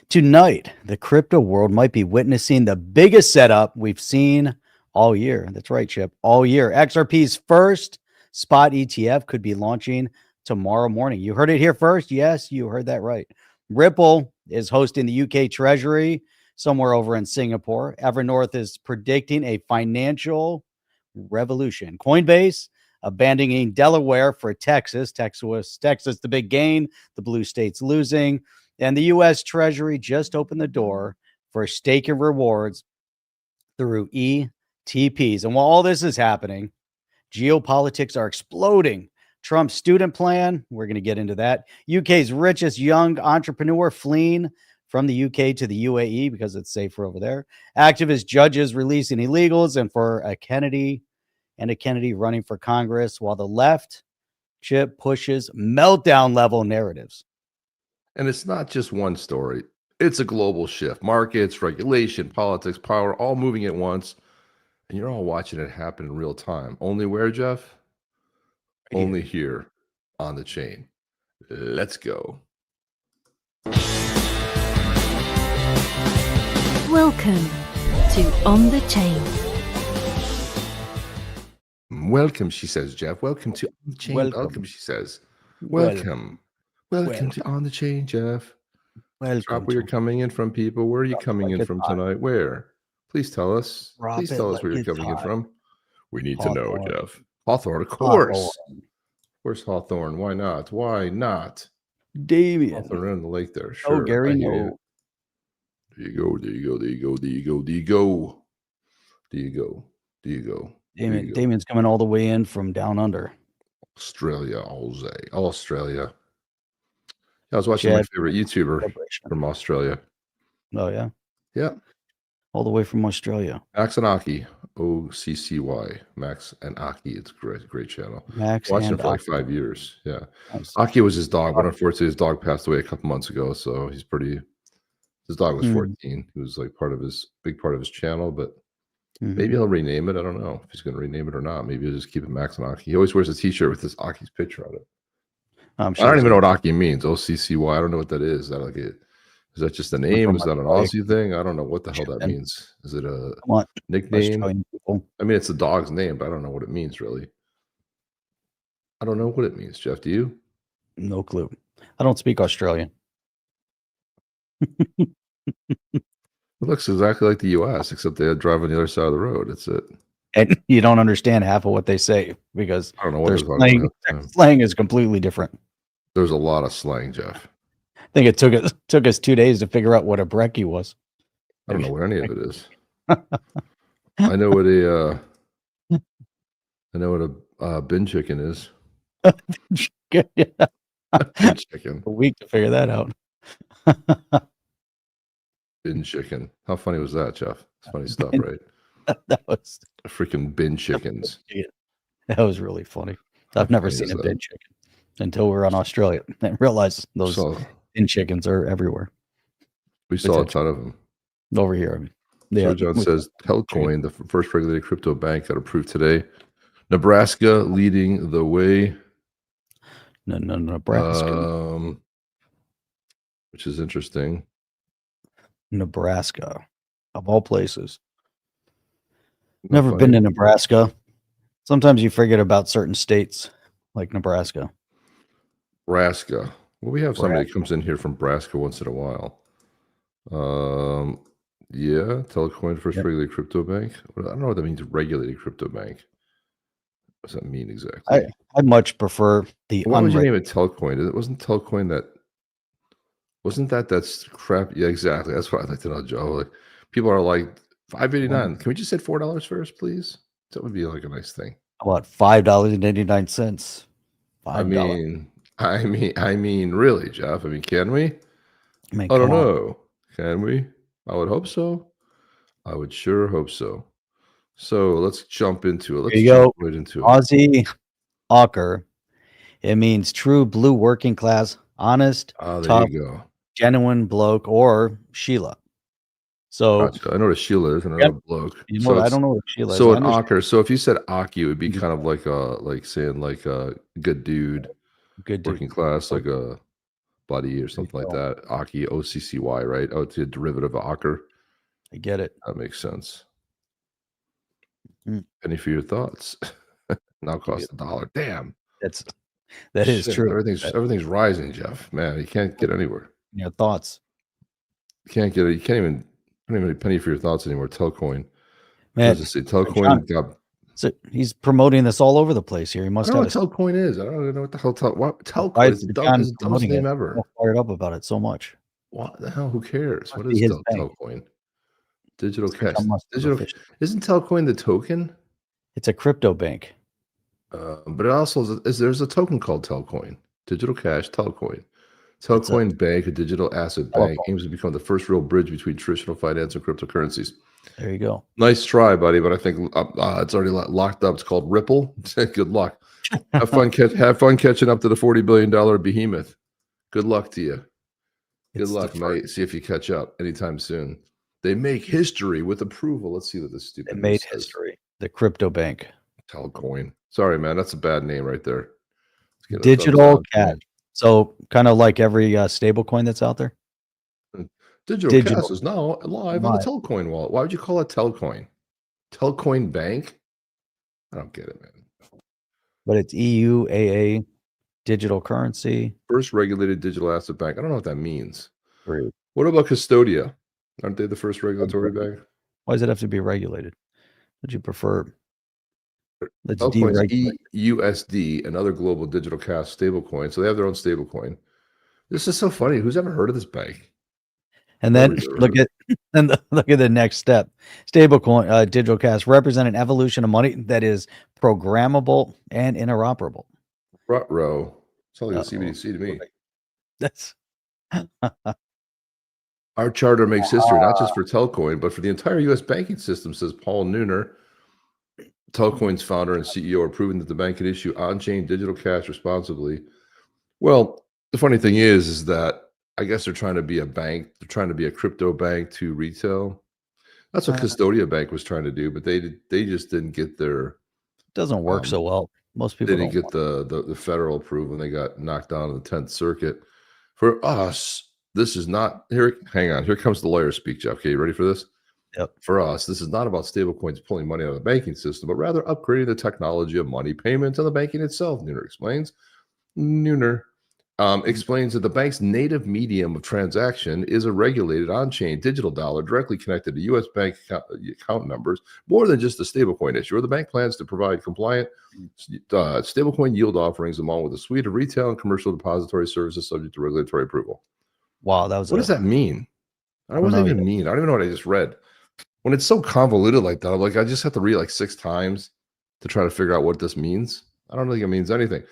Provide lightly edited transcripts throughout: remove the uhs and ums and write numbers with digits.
Tonight, the crypto world might be witnessing the biggest setup we've seen all year. That's right, Chip. All year. XRP's first spot ETF could be launching tomorrow morning. You heard it here first. Yes, you heard that right. Ripple is hosting the UK Treasury somewhere over in Singapore. Evernorth is predicting a financial revolution. Coinbase abandoning Delaware for Texas. Texas, the big gain. The blue states losing. And the U.S. Treasury just opened the door for staking rewards through ETPs. And while all this is happening, geopolitics are exploding. Trump's student plan, we're going to get into that. UK's richest young entrepreneur fleeing from the UK to the UAE because it's safer over there. Activist judges releasing illegals, and for a Kennedy running for Congress, while the left, Chip, pushes meltdown level narratives. And it's not just one story. It's a global shift. Markets, regulation, politics, power, all moving at once. And you're all watching it happen in real time. Only where, Jeff? Only here on the chain. Let's go. Welcome to On the Chain. Welcome, she says, Jeff. Welcome to On the Chain. Welcome, she says. Welcome. Welcome to On the Chain, Jeff. Drop where you're coming in from, people. Where are you coming in from tonight? Where? Please tell us. Please tell us where you're coming in from. We need to know, Jeff. Hawthorne, of course. Of course, Hawthorne. Why not? Why not? Damien. Hawthorne in the lake there. Sure. Oh, Gary, no. There you go. There you go. There you go. There you go. There you go. There you go. There you go. Damien's coming all the way in from down under. Australia, Australia. I was watching my favorite YouTuber from Australia. Oh, yeah? Yeah. All the way from Australia. Max and Aki. OCCY. Max and Aki. It's a great channel. Max watched him for like 5 years. Yeah. Aki was his dog, but unfortunately his dog passed away a couple months ago. So his dog was 14. He was like big part of his channel, but maybe he'll rename it. I don't know if he's going to rename it or not. Maybe he'll just keep it Max and Aki. He always wears a t-shirt with this Aki's picture on it. I'm sure I don't even know what Aki means. OCCY. I don't know what that is. Is that just a name? Is that an Aussie thing? I don't know what the hell that means. Is it a nickname? I mean, it's the dog's name, but I don't know what it means, really. I don't know what it means, Jeff. Do you? No clue. I don't speak Australian. It looks exactly like the U.S., except they drive on the other side of the road. That's it. And you don't understand half of what they say because I don't know what their slang is completely different. There's a lot of slang, Jeff. I think it took us 2 days to figure out what a brekkie was. I don't know what any of it is. I know what a bin chicken is. Bin chicken. A week to figure that out. Bin chicken. How funny was that, Jeff? It's funny stuff, right? That was freaking bin chickens. That was really funny. I've never seen a bin chicken until we were on Australia and realized those bin chickens are everywhere. We saw a ton of them over here. I mean, yeah. John says Telcoin, the first regulated crypto bank, got approved today. Nebraska leading the way. No, Nebraska. Which is interesting. Nebraska, of all places. Never been to Nebraska. Sometimes you forget about certain states like Nebraska. Well, we have somebody that comes in here from Nebraska once in a while. Yeah, Telcoin, first regulated crypto bank. I don't know what that means, regulated crypto bank. What does that mean exactly? I much prefer the why would you name it Telcoin? It wasn't Telcoin that's crap. Yeah, exactly. That's what I'd like to know, Joe. Like, people are like, $5.89. Can we just say $4 first, please? That would be like a nice thing. About $5.89. I mean, really, Jeff. I mean, can we? I don't know. Can we? I would hope so. I would sure hope so. So let's jump into it. Let's jump right into it. Aussie Hawker. It means true blue working class, honest, tough, genuine bloke, or Sheila. So gotcha. I know what a Sheila is, and I know a bloke. I don't know what Sheila is. So an Ocker. So if you said Aki, it would be kind of like saying like a good dude, working class, like a buddy or something like that. Aki, OCCY, right? Oh, it's a derivative of Ocker. I get it. That makes sense. Penny for your thoughts. Now costs $1. Damn. That is true. Everything's rising, Jeff. Man, you can't get anywhere. Your thoughts. You can't even penny for your thoughts anymore. Telcoin. Man, what does it say? Telcoin. So he's promoting this all over the place here. He must I don't have know what Telcoin is. I don't even know what the hell Telcoin is. The dumbest name ever. I'm fired up about it so much. What the hell? Who cares? What is Telcoin? Digital cash. Isn't Telcoin the token? It's a crypto bank. But it also there's a token called Telcoin. Digital cash, Telcoin. Telcoin Bank, a digital asset bank, aims to become the first real bridge between traditional finance and cryptocurrencies. There you go. Nice try, buddy, but I think it's already locked up. It's called Ripple. Good luck. Have fun catching up to the $40 billion behemoth. Good luck to you. Good luck, mate. See if you catch up anytime soon. They make history with approval. Let's see what this stupid made history. The crypto bank. Telcoin. Sorry, man. That's a bad name right there. Digital cash. So kind of like every stable coin that's out there. Digital cash is now live on the Telcoin wallet. Why would you call it Telcoin? Telcoin Bank? I don't get it, man. But it's EUAA digital currency. First regulated digital asset bank. I don't know what that means. Great. What about Custodia? Aren't they the first regulatory bank? Why does it have to be regulated? Would you prefer? Let's deregulate. EUSD, another global digital cash stablecoin. So they have their own stablecoin. This is so funny. Who's ever heard of this bank? And then look at the next step. Stablecoin, digital cash represent an evolution of money that is programmable and interoperable. Row. Sounds like a CBDC to me. That's our charter makes history, not just for Telcoin, but for the entire U.S. banking system, says Paul Nooner. Telcoin's founder and CEO are proving that the bank can issue on-chain digital cash responsibly. Well, the funny thing is that I guess they're trying to be a bank. They're trying to be a crypto bank to retail. That's what Custodia Bank was trying to do, but they just didn't get their. Doesn't work so well. Most people didn't get the federal approval, and they got knocked down in the 10th Circuit. For us, this is not here. Hang on, here comes the lawyer speak, Jeff. Okay, you ready for this? Yep. For us, this is not about stablecoins pulling money out of the banking system, but rather upgrading the technology of money payments and the banking itself. Nooner explains. Explains that the bank's native medium of transaction is a regulated on-chain digital dollar directly connected to U.S. bank account numbers, more than just a stablecoin issuer. The bank plans to provide compliant stablecoin yield offerings along with a suite of retail and commercial depository services subject to regulatory approval. Wow, that was what does that mean? What does that even mean? I don't even know what I just read. When it's so convoluted like that, I'm like, I just have to read like 6 times to try to figure out what this means. I don't think it means anything.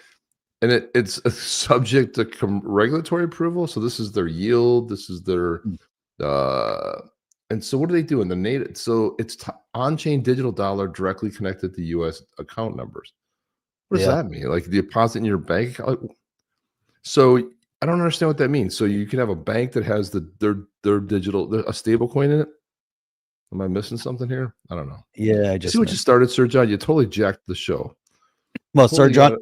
And it's subject to regulatory approval. So this is their yield. This is their, and so what do they do in the native? So it's on-chain digital dollar directly connected to U.S. account numbers. What does that mean? Like the deposit in your bank account? So I don't understand what that means. So you can have a bank that has their digital, a stable coin in it. Am I missing something here? I don't know. Yeah, I just see what you started, Sir John. You totally jacked the show. Well, Sir John,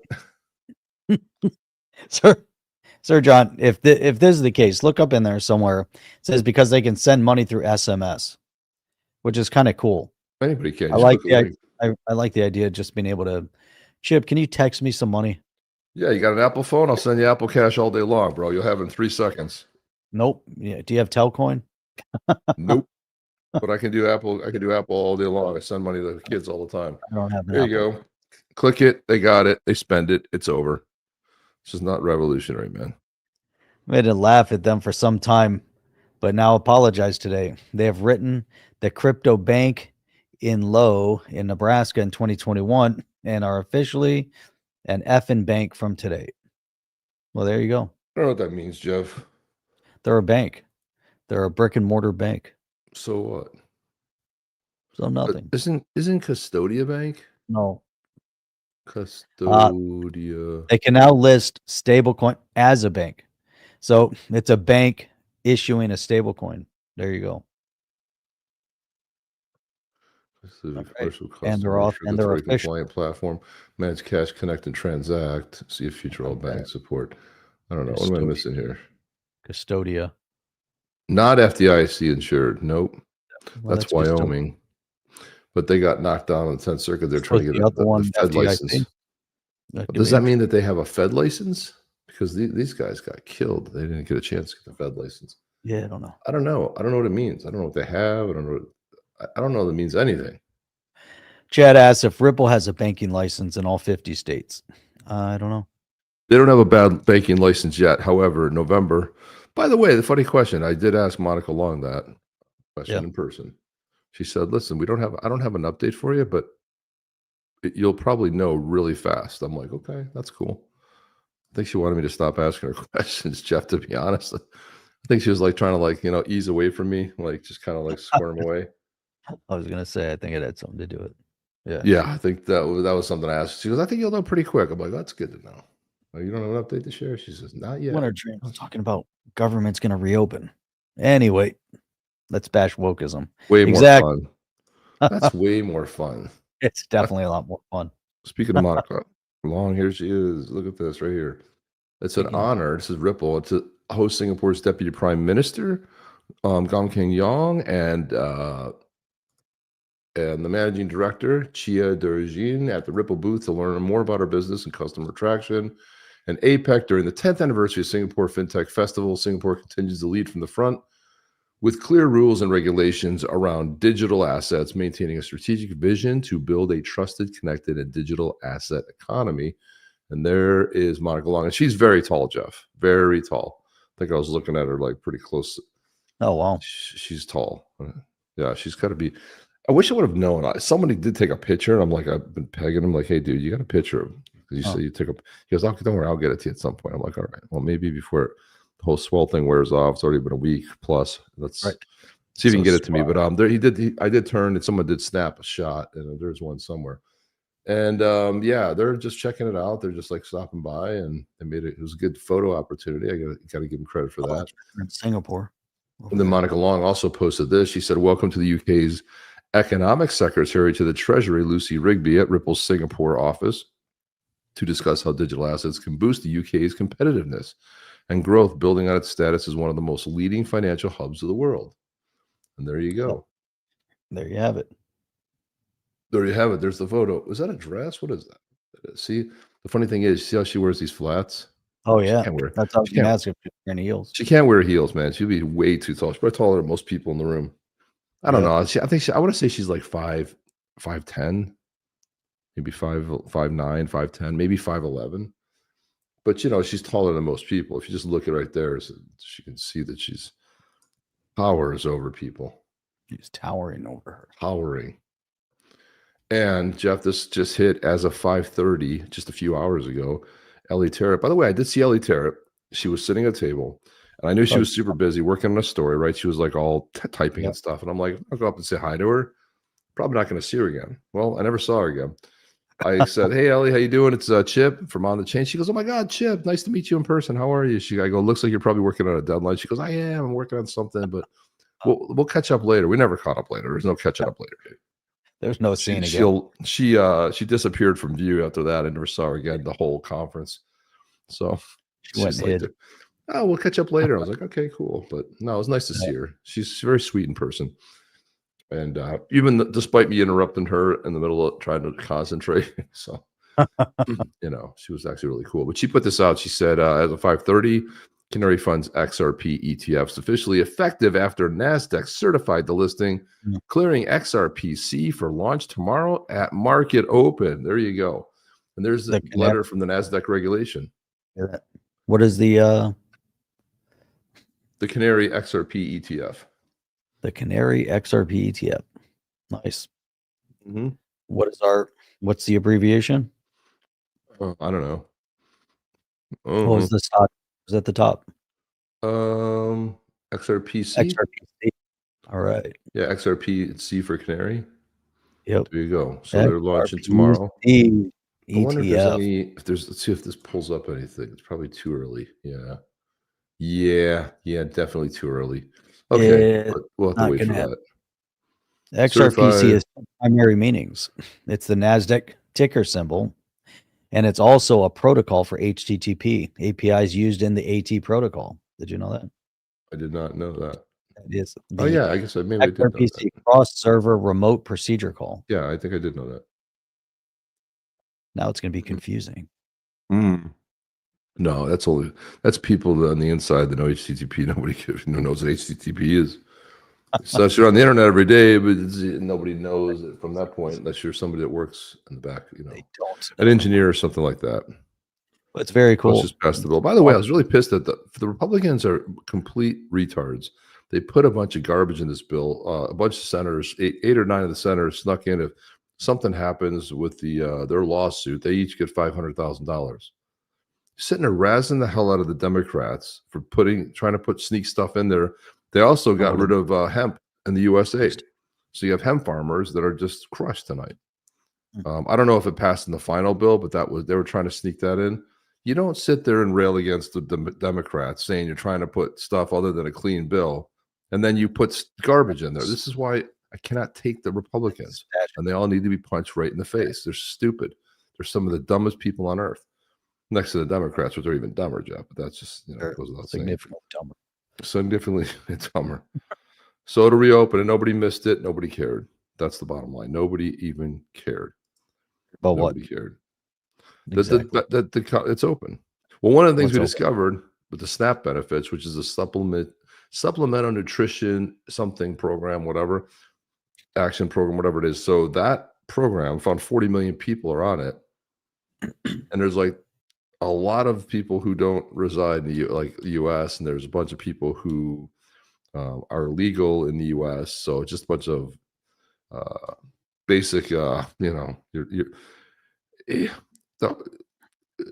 Sir John, if this is the case, look up in there somewhere. It says because they can send money through SMS, which is kind of cool. Anybody can. I like the idea of just being able to. Chip, can you text me some money? Yeah, you got an Apple phone? I'll send you Apple Cash all day long, bro. You'll have it in 3 seconds. Nope. Yeah. Do you have Telcoin? Nope. But I can do Apple. I can do Apple all day long. I send money to the kids all the time. I don't have. There you go. Click it. They got it. They spend it. It's over. This is not revolutionary, man. I made to laugh at them for some time, but now apologize today. They have written the crypto bank in low in Nebraska in 2021 and are officially an effing bank from today. Well, there you go. I don't know what that means, Jeff. They're a bank. They're a brick and mortar bank. So what? So nothing. But isn't Custodia Bank? No. Custodia. They can now list stablecoin as a bank. So it's a bank issuing a stablecoin. There you go. And they're off and they're official compliant platform. Manage cash, connect, and transact. See if future all bank support. I don't know. What am I missing here? Custodia. Not FDIC insured. Nope. Well, that's Wyoming. But they got knocked down on the 10th Circuit. They're trying to get the Fed license. Does that mean that they have a Fed license? Because these guys got killed. They didn't get a chance to get the Fed license. Yeah, I don't know. I don't know what it means. I don't know what they have. I don't know if it means anything. Chad asks if Ripple has a banking license in all 50 states. I don't know. They don't have a bad banking license yet. However, November. By the way, the funny question, I did ask Monica Long that question in person. She said, "Listen, I don't have an update for you, but you'll probably know really fast." I'm like, "Okay, that's cool." I think she wanted me to stop asking her questions, Jeff, to be honest. I think she was like trying to ease away from me, like just kind of like squirm away. I was going to say, I think it had something to do with it. Yeah, I think that was something I asked. She goes, "I think you'll know pretty quick." I'm like, "That's good to know." "Oh, you don't have an update to share?" She says, "Not yet." Winter dream. I'm talking about government's going to reopen. Anyway, let's bash wokeism. Way more fun. That's way more fun. It's definitely a lot more fun. Speaking of Monica Long, here she is. Look at this right here. It's an honor. This is Ripple. It's host Singapore's Deputy Prime Minister, Gong Keng Yong, and the Managing Director, Chia Durjin, at the Ripple booth to learn more about our business and customer attraction. And APEC, during the 10th anniversary of Singapore FinTech Festival, Singapore continues to lead from the front with clear rules and regulations around digital assets, maintaining a strategic vision to build a trusted, connected, and digital asset economy. And there is Monica Long. And she's very tall, Jeff. Very tall. I think I was looking at her like pretty close. Oh, wow. She's tall. Yeah, she's got to be. I wish I would have known. Somebody did take a picture, and I'm like, I've been pegging him, like, "Hey, dude, you got a picture of him?" Because you said you took a. He goes, "Oh, don't worry, I'll get it to you at some point." I'm like, "All right, well, maybe before the whole swell thing wears off. It's already been a week plus. Let's see if you can get it to me." But I did turn, and someone did snap a shot, and there's one somewhere. And yeah, they're just checking it out. They're just like stopping by, and they made it. It was a good photo opportunity. I got to give them credit for that. In Singapore. And then Monica Long also posted this. She said, "Welcome to the UK's Economic Secretary to the Treasury, Lucy Rigby, at Ripple's Singapore office to discuss how digital assets can boost the UK's competitiveness and growth, building on its status as one of the most leading financial hubs of the world." And there you go. There you have it. There you have it. There's the photo. Is that a dress? What is that? See, the funny thing is, see how she wears these flats? Oh, yeah. That's how you can ask if she's wearing heels. She can't wear heels, man. She'd be way too tall. She's probably taller than most people in the room. I don't know. I want to say she's like 5'10", maybe 5'9", 5'10", maybe 5'11". But she's taller than most people. If you just look at right there, so you can see that she's towers over people. She's towering over her. Towering. And Jeff, this just hit as of 5:30, just a few hours ago. Ellie Terrett. By the way, I did see Ellie Terrett. She was sitting at a table, and I knew she was super busy working on a story, right? She was like all typing and stuff. And I'm like, I'll go up and say hi to her. Probably not going to see her again. Well, I never saw her again. I said, "Hey, Ellie, how you doing? It's Chip from On the Chain." She goes, "Oh my God, Chip, nice to meet you in person. How are you?" I go, "Looks like you're probably working on a deadline." She goes, "I am. I'm working on something, but we'll catch up later." We never caught up later. There's no catching up later, dude. There's no scene again. She disappeared from view after that. I never saw her again the whole conference. So she's like, "Oh, we'll catch up later." I was like, "Okay, cool." But no, it was nice to see her. She's very sweet in person. And even despite me interrupting her in the middle of trying to concentrate, so she was actually really cool. But she put this out. She said, as of 5:30, Canary Funds XRP ETFs officially effective after Nasdaq certified the listing, clearing XRPC for launch tomorrow at market open. There you go. And there's the letter from the Nasdaq regulation. What is the Canary XRP ETF? The Canary XRP ETF. Nice. Mm-hmm. What's the abbreviation? I don't know. What was the stock? Was at the top? XRPC. XRPC. All right. Yeah, XRPC for Canary. Yep. There you go. So they're launching tomorrow. ETF. I wonder if there's any. Let's see if this pulls up anything. It's probably too early. Yeah. Definitely too early. Okay, we'll have to wait for that. XRPC has primary meanings. It's the Nasdaq ticker symbol, and it's also a protocol for HTTP APIs used in the AT protocol. Did you know that? I did not know that. It is Oh the yeah, I guess maybe I did know that. XRPC cross-server remote procedure call. Yeah, I think I did know that. Now it's going to be confusing. No, that's people on the inside that know HTTP. Nobody knows what HTTP is. So you're on the internet every day, but nobody knows it from that point unless you're somebody that works in the back, They don't an engineer or something like that. But it's very cool. Let's just pass the bill. By the way, I was really pissed that the Republicans are complete retards. They put a bunch of garbage in this bill. A bunch of senators, eight or nine of the senators snuck in. If something happens with their lawsuit, they each get $500,000. Sitting there razzing the hell out of the Democrats for trying to sneak stuff in there. They also got rid of hemp in the USA. So you have hemp farmers that are just crushed tonight. I don't know if it passed in the final bill, but they were trying to sneak that in. You don't sit there and rail against the Democrats saying you're trying to put stuff other than a clean bill, and then you put garbage in there. This is why I cannot take the Republicans, and they all need to be punched right in the face. They're stupid. They're some of the dumbest people on earth. Next to the Democrats, which are even dumber, Jeff. But that's just goes without saying. Significantly dumber. Significantly dumber. So to reopen it, nobody missed it. Nobody cared. That's the bottom line. Nobody even cared. But nobody cared. Exactly. It's open. Well, one of the things we discovered with the SNAP benefits, which is a supplemental nutrition something program, whatever, action program, whatever it is. So that program found 40 million people are on it. And there's like a lot of people who don't reside in the U.S. and there's a bunch of people who are legal in the U.S. So just a bunch of basic,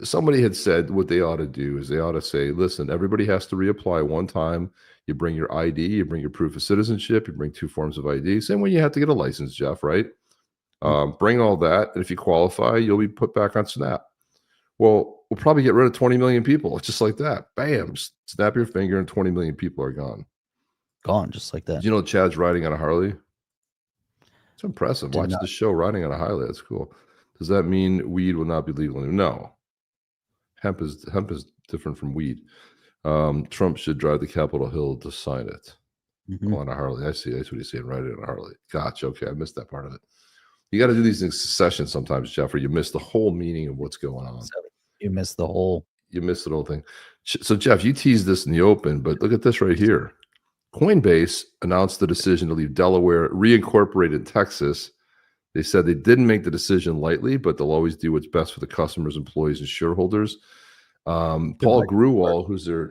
somebody had said what they ought to do is they ought to say, listen, everybody has to reapply one time. You bring your ID, you bring your proof of citizenship, you bring 2 forms of ID. Same way you have to get a license, Jeff, right? Bring all that. And if you qualify, you'll be put back on SNAP. Well, we'll probably get rid of 20 million people. It's just like that. Bam, snap your finger and 20 million people are gone. Gone, just like that. Did you know Chad's riding on a Harley? It's impressive. Watch the show riding on a Harley. That's cool. Does that mean weed will not be legal anymore? No. Hemp is different from weed. Trump should drive the Capitol Hill to sign it. On a Harley. I see. That's what he's saying. Riding on a Harley. Gotcha. Okay. I missed that part of it. You got to do these in succession sometimes, Jeff, or you miss the whole meaning of what's going on. You missed the whole thing. So, Jeff, you teased this in the open, but look at this right here. Coinbase announced the decision to leave Delaware, reincorporate in Texas. They said they didn't make the decision lightly, but they'll always do what's best for the customers, employees, and shareholders. Paul Grewal, who's their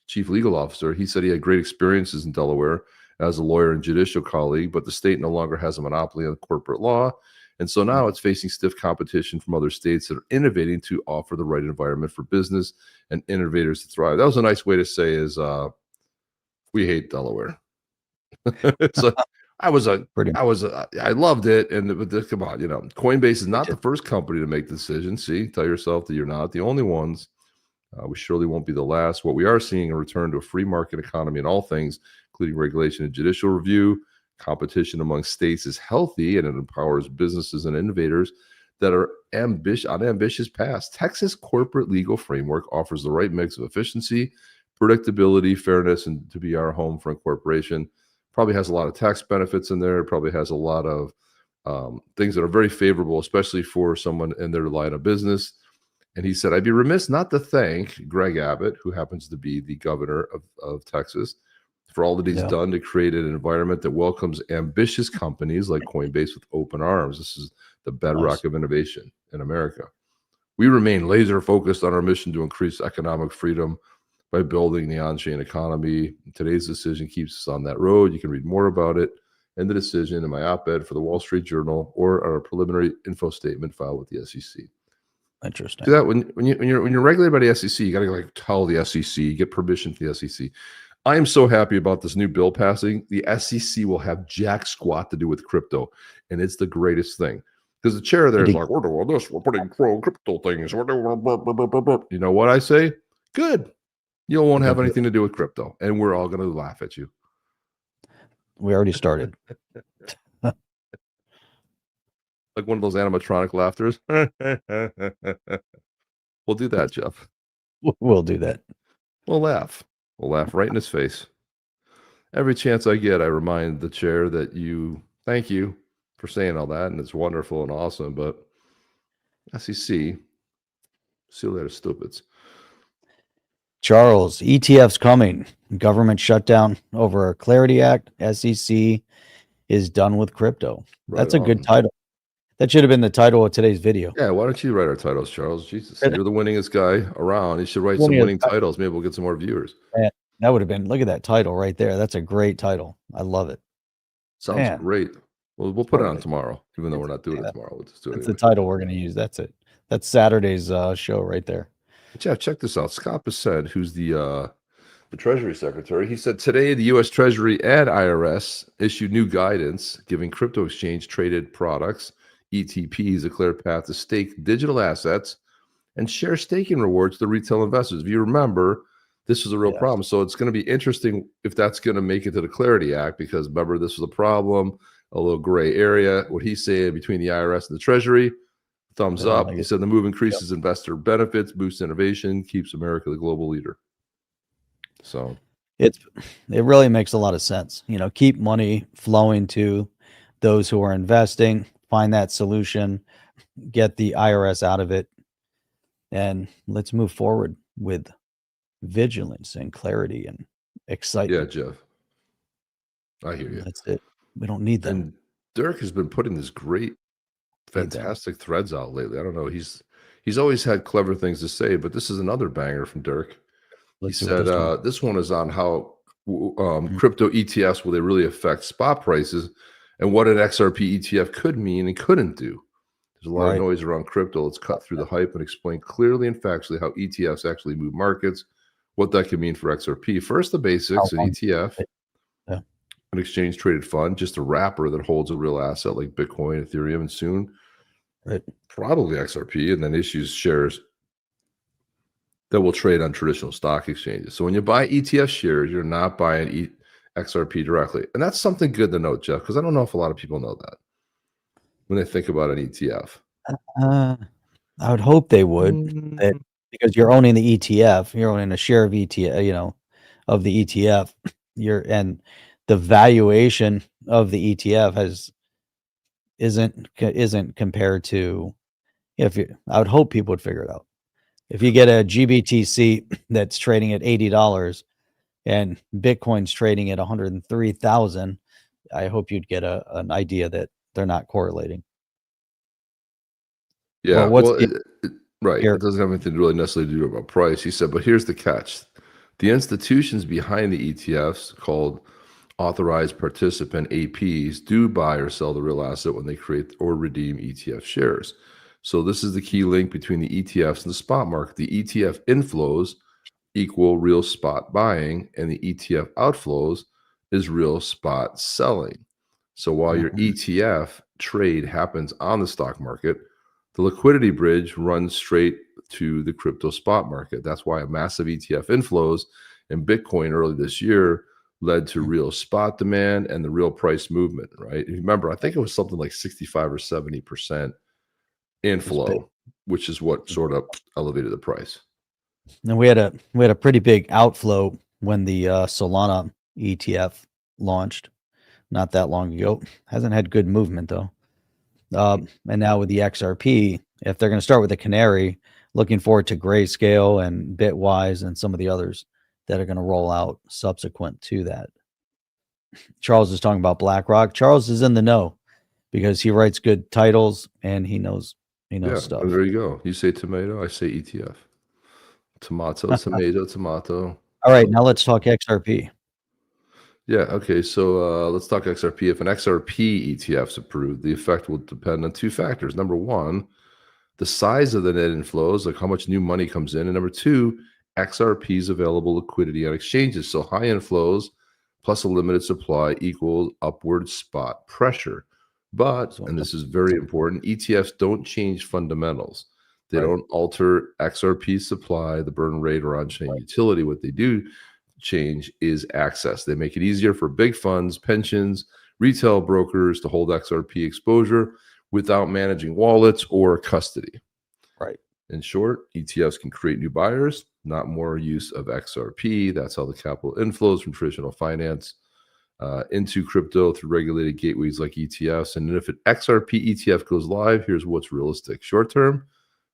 chief legal officer, he said he had great experiences in Delaware as a lawyer and judicial colleague, but the state no longer has a monopoly on corporate law. And so now it's facing stiff competition from other states that are innovating to offer the right environment for business and innovators to thrive. That was a nice way to say is we hate Delaware. So I loved it. And come on, Coinbase is not the first company to make the decision. See, tell yourself that you're not the only ones. We surely won't be the last. What we are seeing a return to a free market economy in all things, including regulation and judicial review. Competition among states is healthy and it empowers businesses and innovators that are on ambitious paths. Texas corporate legal framework offers the right mix of efficiency, predictability, fairness, and to be our home for incorporation. Probably has a lot of tax benefits in there. It probably has a lot of things that are very favorable, especially for someone in their line of business. And he said, I'd be remiss not to thank Greg Abbott, who happens to be the governor of Texas, for all that he's done to create an environment that welcomes ambitious companies like Coinbase with open arms. This is the bedrock of innovation in America. We remain laser focused on our mission to increase economic freedom by building the on-chain economy. Today's decision keeps us on that road. You can read more about it in the decision in my op-ed for the Wall Street Journal or our preliminary info statement filed with the SEC. Interesting. Do that when you're regulated by the SEC, you got to tell the SEC, get permission from the SEC. I am so happy about this new bill passing. The SEC will have jack squat to do with crypto, and it's the greatest thing. Because the chair there is like, we're doing this, we're putting pro crypto things. You know what I say? Good. You won't have anything to do with crypto, and we're all going to laugh at you. We already started. Like one of those animatronic laughters. We'll do that, Jeff. We'll do that. We'll laugh. We'll laugh right in his face. Every chance I get, I remind the chair that thank you for saying all that, and it's wonderful and awesome, but SEC, see you later, stupids. Charles, ETFs coming. Government shutdown over Clarity Act. SEC is done with crypto. That's a good title. That should have been the title of today's video. Yeah, why don't you write our titles, Charles? Jesus, you're the winningest guy around. You should write some winning titles. Maybe we'll get some more viewers. Man, that would have been, look at that title right there. That's a great title. I love it. Sounds great. Well, we'll put it on tomorrow, even though we're not doing it tomorrow. We'll just do it That's anyway. the title we're going to use. That's it. That's Saturday's show right there. Jeff, check this out. Scott Bissett, who's the Treasury Secretary, he said today the U.S. Treasury and IRS issued new guidance giving crypto exchange traded products, ETPs, a clear path to stake digital assets and share staking rewards to retail investors. If you remember, this was a real problem. So it's going to be interesting if that's going to make it to the Clarity Act, because remember, this was a problem, a little gray area. What he's saying between the IRS and the Treasury, thumbs up. He said the move increases investor benefits, boosts innovation, keeps America the global leader. So it really makes a lot of sense. You know, keep money flowing to those who are investing, find that solution, get the IRS out of it, and let's move forward with vigilance and clarity and excitement. Yeah, Jeff, I hear you. That's it. We don't need them. And Dirk has been putting this great, fantastic threads out lately. I don't know. He's always had clever things to say, but this is another banger from Dirk. He said this one is on how crypto ETFs, will they really affect spot prices, and what an XRP ETF could mean and couldn't do. There's a lot of noise around crypto. Let's cut through the hype and explain clearly and factually how ETFs actually move markets, what that could mean for XRP. First, the basics. An ETF, an exchange traded fund, just a wrapper that holds a real asset like Bitcoin, Ethereum, and soon probably XRP, and then issues shares that will trade on traditional stock exchanges. So when you buy ETF shares, you're not buying XRP directly. And that's something good to note, Jeff, because I don't know if a lot of people know that when they think about an ETF. I would hope they would, because you're owning the ETF, you're owning a share of ETF, you know, of the ETF, and the valuation of the ETF isn't compared to, I would hope people would figure it out. If you get a GBTC that's trading at $80 and Bitcoin's trading at 103,000, I hope you'd get an idea that they're not correlating. Yeah, right. It doesn't have anything to really necessarily do about price. He said, but here's the catch. The institutions behind the ETFs, called authorized participant APs, do buy or sell the real asset when they create or redeem ETF shares. So this is the key link between the ETFs and the spot market. The ETF inflows equal real spot buying, and the ETF outflows is real spot selling. So while your ETF trade happens on the stock market, the liquidity bridge runs straight to the crypto spot market. That's why a massive ETF inflows in Bitcoin early this year led to real spot demand and the real price movement, right? Remember, I think it was something like 65 or 70% inflow, which is what sort of elevated the price. And we had a pretty big outflow when the Solana ETF launched not that long ago. Hasn't had good movement though. And now with the XRP, if they're going to start with the Canary, looking forward to Grayscale and Bitwise and some of the others that are going to roll out subsequent to that. Charles is talking about BlackRock. Charles is in the know because he writes good titles and he knows stuff. There you go. You say tomato, I say ETF. Tomato, tomato, tomato. All right, now let's talk XRP. Yeah, okay, so let's talk XRP. If an XRP ETF is approved, the effect will depend on two factors. Number one, the size of the net inflows, like how much new money comes in. And number two, XRP's available liquidity on exchanges. So high inflows plus a limited supply equals upward spot pressure. But, and this is very important, ETFs don't change fundamentals. They don't alter XRP supply, the burn rate, or on-chain utility. What they do change is access. They make it easier for big funds, pensions, retail brokers to hold XRP exposure without managing wallets or custody. Right. In short, ETFs can create new buyers not more use of XRP. That's how the capital inflows from traditional finance into crypto through regulated gateways like ETFs. And if an XRP ETF goes live, here's what's realistic. Short term,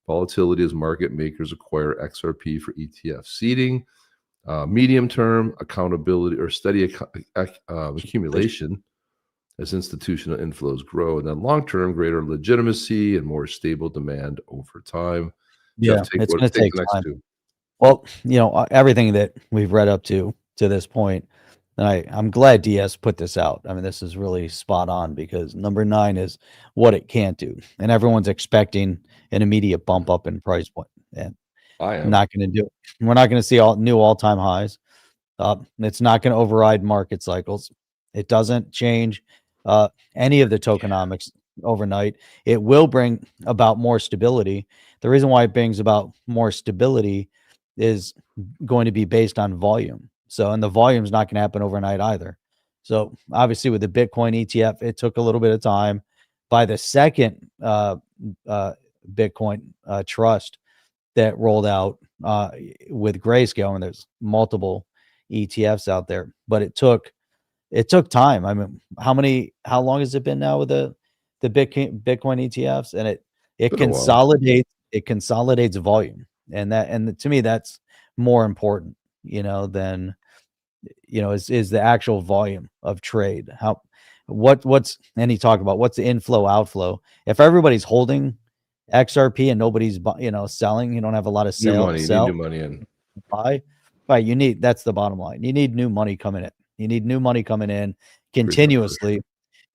volatility as market makers acquire XRP for ETF seeding. Medium term, accountability or steady accumulation as institutional inflows grow. And then long term, greater legitimacy and more stable demand over time. Yeah, Jeff, it's going to take the next time. two. Well, everything that we've read up to this point, and I'm glad DS put this out. I mean, this is really spot on because number 9 is what it can't do, and everyone's expecting an immediate bump up in price point, and I am not going to do it. We're not going to see new all-time highs. It's not going to override market cycles. It doesn't change any of the tokenomics overnight. It will bring about more stability. The reason why it brings about more stability is going to be based on volume. So, and the volume is not going to happen overnight either. So, obviously, with the Bitcoin ETF, it took a little bit of time. By the second Bitcoin trust that rolled out with Grayscale, and there's multiple ETFs out there, but it took time. I mean, how long has it been now with the Bitcoin ETFs? And it consolidates volume, and to me that's more important, than is the actual volume of trade. And he talked about what's the inflow outflow. If everybody's holding XRP and nobody's selling, you don't have a lot of new money, new money in. Buy. Right, that's the bottom line. You need new money coming in. You need new money coming in continuously.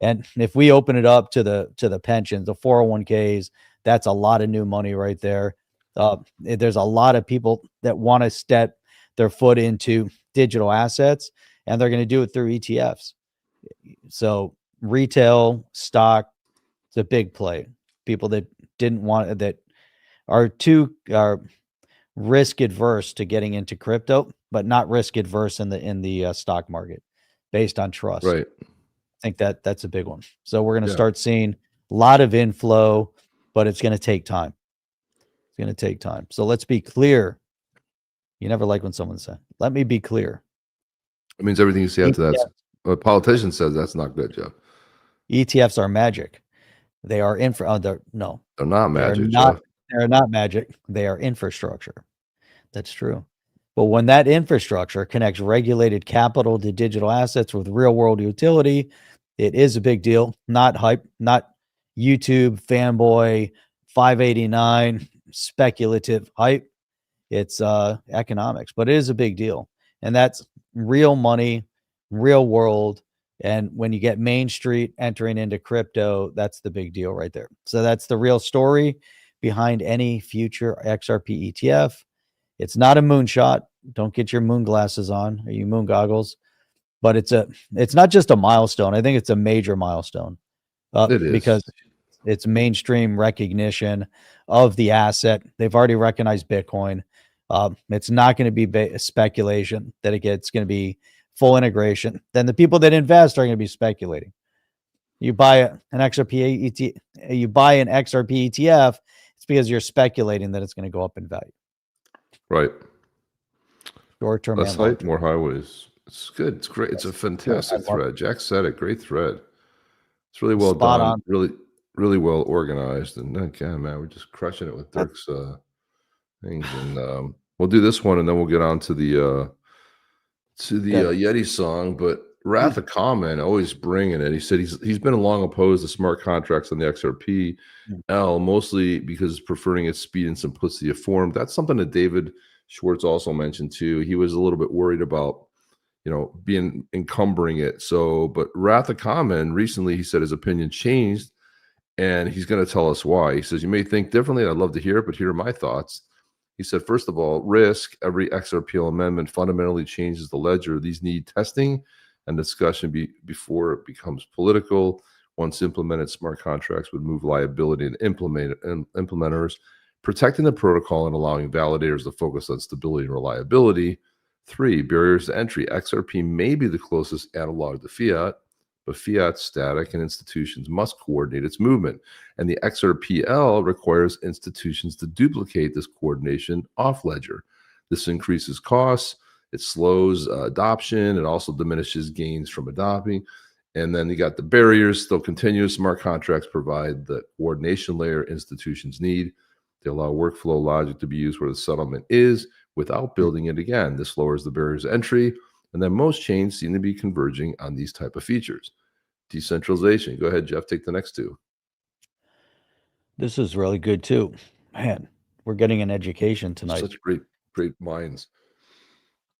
And if we open it up to the pensions, the 401ks, that's a lot of new money right there. There's a lot of people that want to step their foot into digital assets, and they're going to do it through ETFs. So retail stock, it's a big play. People that are risk adverse to getting into crypto, but not risk adverse in the stock market based on trust. Right. I think that's a big one. So we're going to start seeing a lot of inflow, but it's going to take time. It's going to take time. So let's be clear. You never like when someone says, "Let me be clear." It means everything you say after that. A politician says that's not good, Jeff. ETFs are magic. They are they're not magic. They're not magic. They are infrastructure. That's true. But when that infrastructure connects regulated capital to digital assets with real world utility, it is a big deal. Not hype, not YouTube fanboy 589 speculative hype. It's economics, but it is a big deal. And that's real money, real world. And when you get Main Street entering into crypto, that's the big deal right there. So that's the real story behind any future XRP ETF. It's not a moonshot. Don't get your moon glasses on or your moon goggles, but it's not just a milestone. I think it's a major milestone It is. because it's mainstream recognition of the asset. They've already recognized Bitcoin. It's not going to be speculation that it's going to be full integration. Then the people that invest are going to be speculating. You buy an XRP ETF, it's because you're speculating that it's going to go up in value. Right. Short term. Less hype, more highways. It's good. It's great. It's a fantastic thread. Jack said it. Great thread. It's really well done. On. Really, really well organized. And again, man, we're just crushing it with Dirk's things. And we'll do this one, and then we'll get on to the Yeti song. But Wrath of Common always bringing it. He said he's been long opposed to smart contracts on the XRPL, mostly because preferring its speed and simplicity of form. That's something that David Schwartz also mentioned too. He was a little bit worried about, encumbering it. So, but Wrath of Common recently, he said his opinion changed, and he's going to tell us why. He says, you may think differently. I'd love to hear it, but here are my thoughts. He said, first of all, risk. Every XRPL amendment fundamentally changes the ledger. These need testing and discussion before it becomes political. Once implemented, smart contracts would move liability and implementers, protecting the protocol and allowing validators to focus on stability and reliability. 3, barriers to entry. XRP may be the closest analog to fiat, but fiat's static and institutions must coordinate its movement. And the XRPL requires institutions to duplicate this coordination off ledger. This increases costs. It slows adoption. It also diminishes gains from adopting. And then you got the barriers still continue. Smart contracts provide the coordination layer institutions need. They allow workflow logic to be used where the settlement is without building it again. This lowers the barriers to entry. And then most chains seem to be converging on these type of features. Decentralization. Go ahead, Jeff. Take the next two. This is really good too. Man, we're getting an education tonight. Such great minds.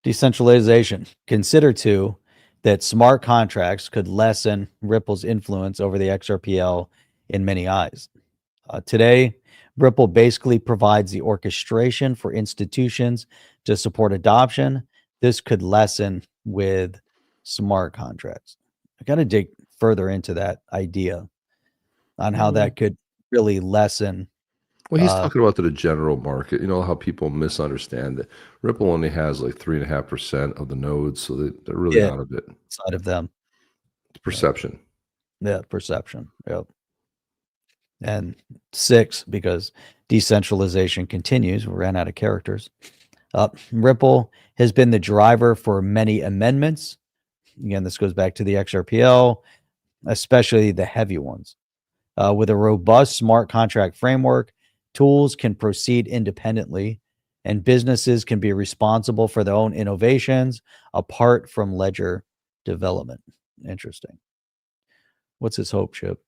Decentralization. Consider too that smart contracts could lessen Ripple's influence over the XRPL in many eyes. Today, Ripple basically provides the orchestration for institutions to support adoption. This could lessen with smart contracts. I got to dig further into that idea on how that could really lessen. Well, he's talking about the general market. You know how people misunderstand it. Ripple only has like 3.5% of the nodes, so they're really not a bit side of them. It's perception. Yeah, perception. Yep. And 6, because decentralization continues. We ran out of characters. Ripple has been the driver for many amendments. Again, this goes back to the XRPL, especially the heavy ones. With a robust smart contract framework, tools can proceed independently, and businesses can be responsible for their own innovations apart from ledger development. Interesting. What's his hope, Chip?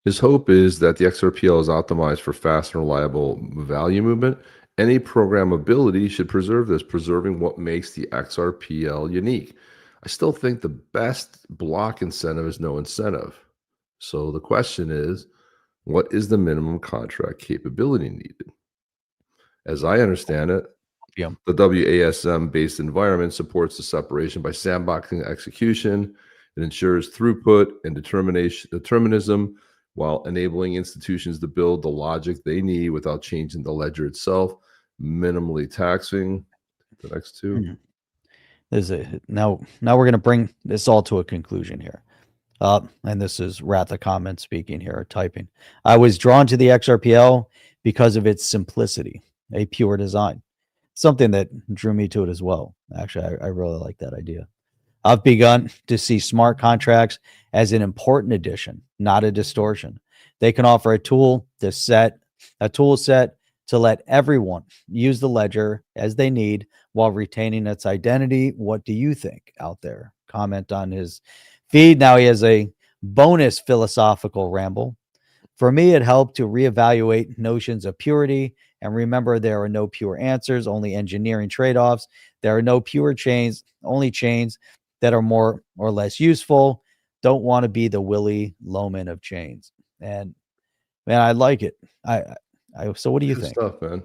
His hope is that the XRPL is optimized for fast and reliable value movement. Any programmability should preserve this, preserving what makes the XRPL unique. I still think the best block incentive is no incentive. So the question is, what is the minimum contract capability needed? As I understand it, the WASM-based environment supports the separation by sandboxing execution. It ensures throughput and determinism while enabling institutions to build the logic they need without changing the ledger itself, minimally taxing. The next two. Now we're going to bring this all to a conclusion here. And this is Ratha Comment speaking here, typing. I was drawn to the XRPL because of its simplicity, a pure design, something that drew me to it as well. Actually, I really like that idea. I've begun to see smart contracts as an important addition, not a distortion. They can offer a tool set to let everyone use the ledger as they need while retaining its identity. What do you think out there? Comment on his feed. Now he has a bonus philosophical ramble. For me, it helped to reevaluate notions of purity and remember there are no pure answers, only engineering trade-offs. There are no pure chains, only chains that are more or less useful. Don't want to be the Willy Loman of chains. And man, I like it. So what do you think? Stuff, man.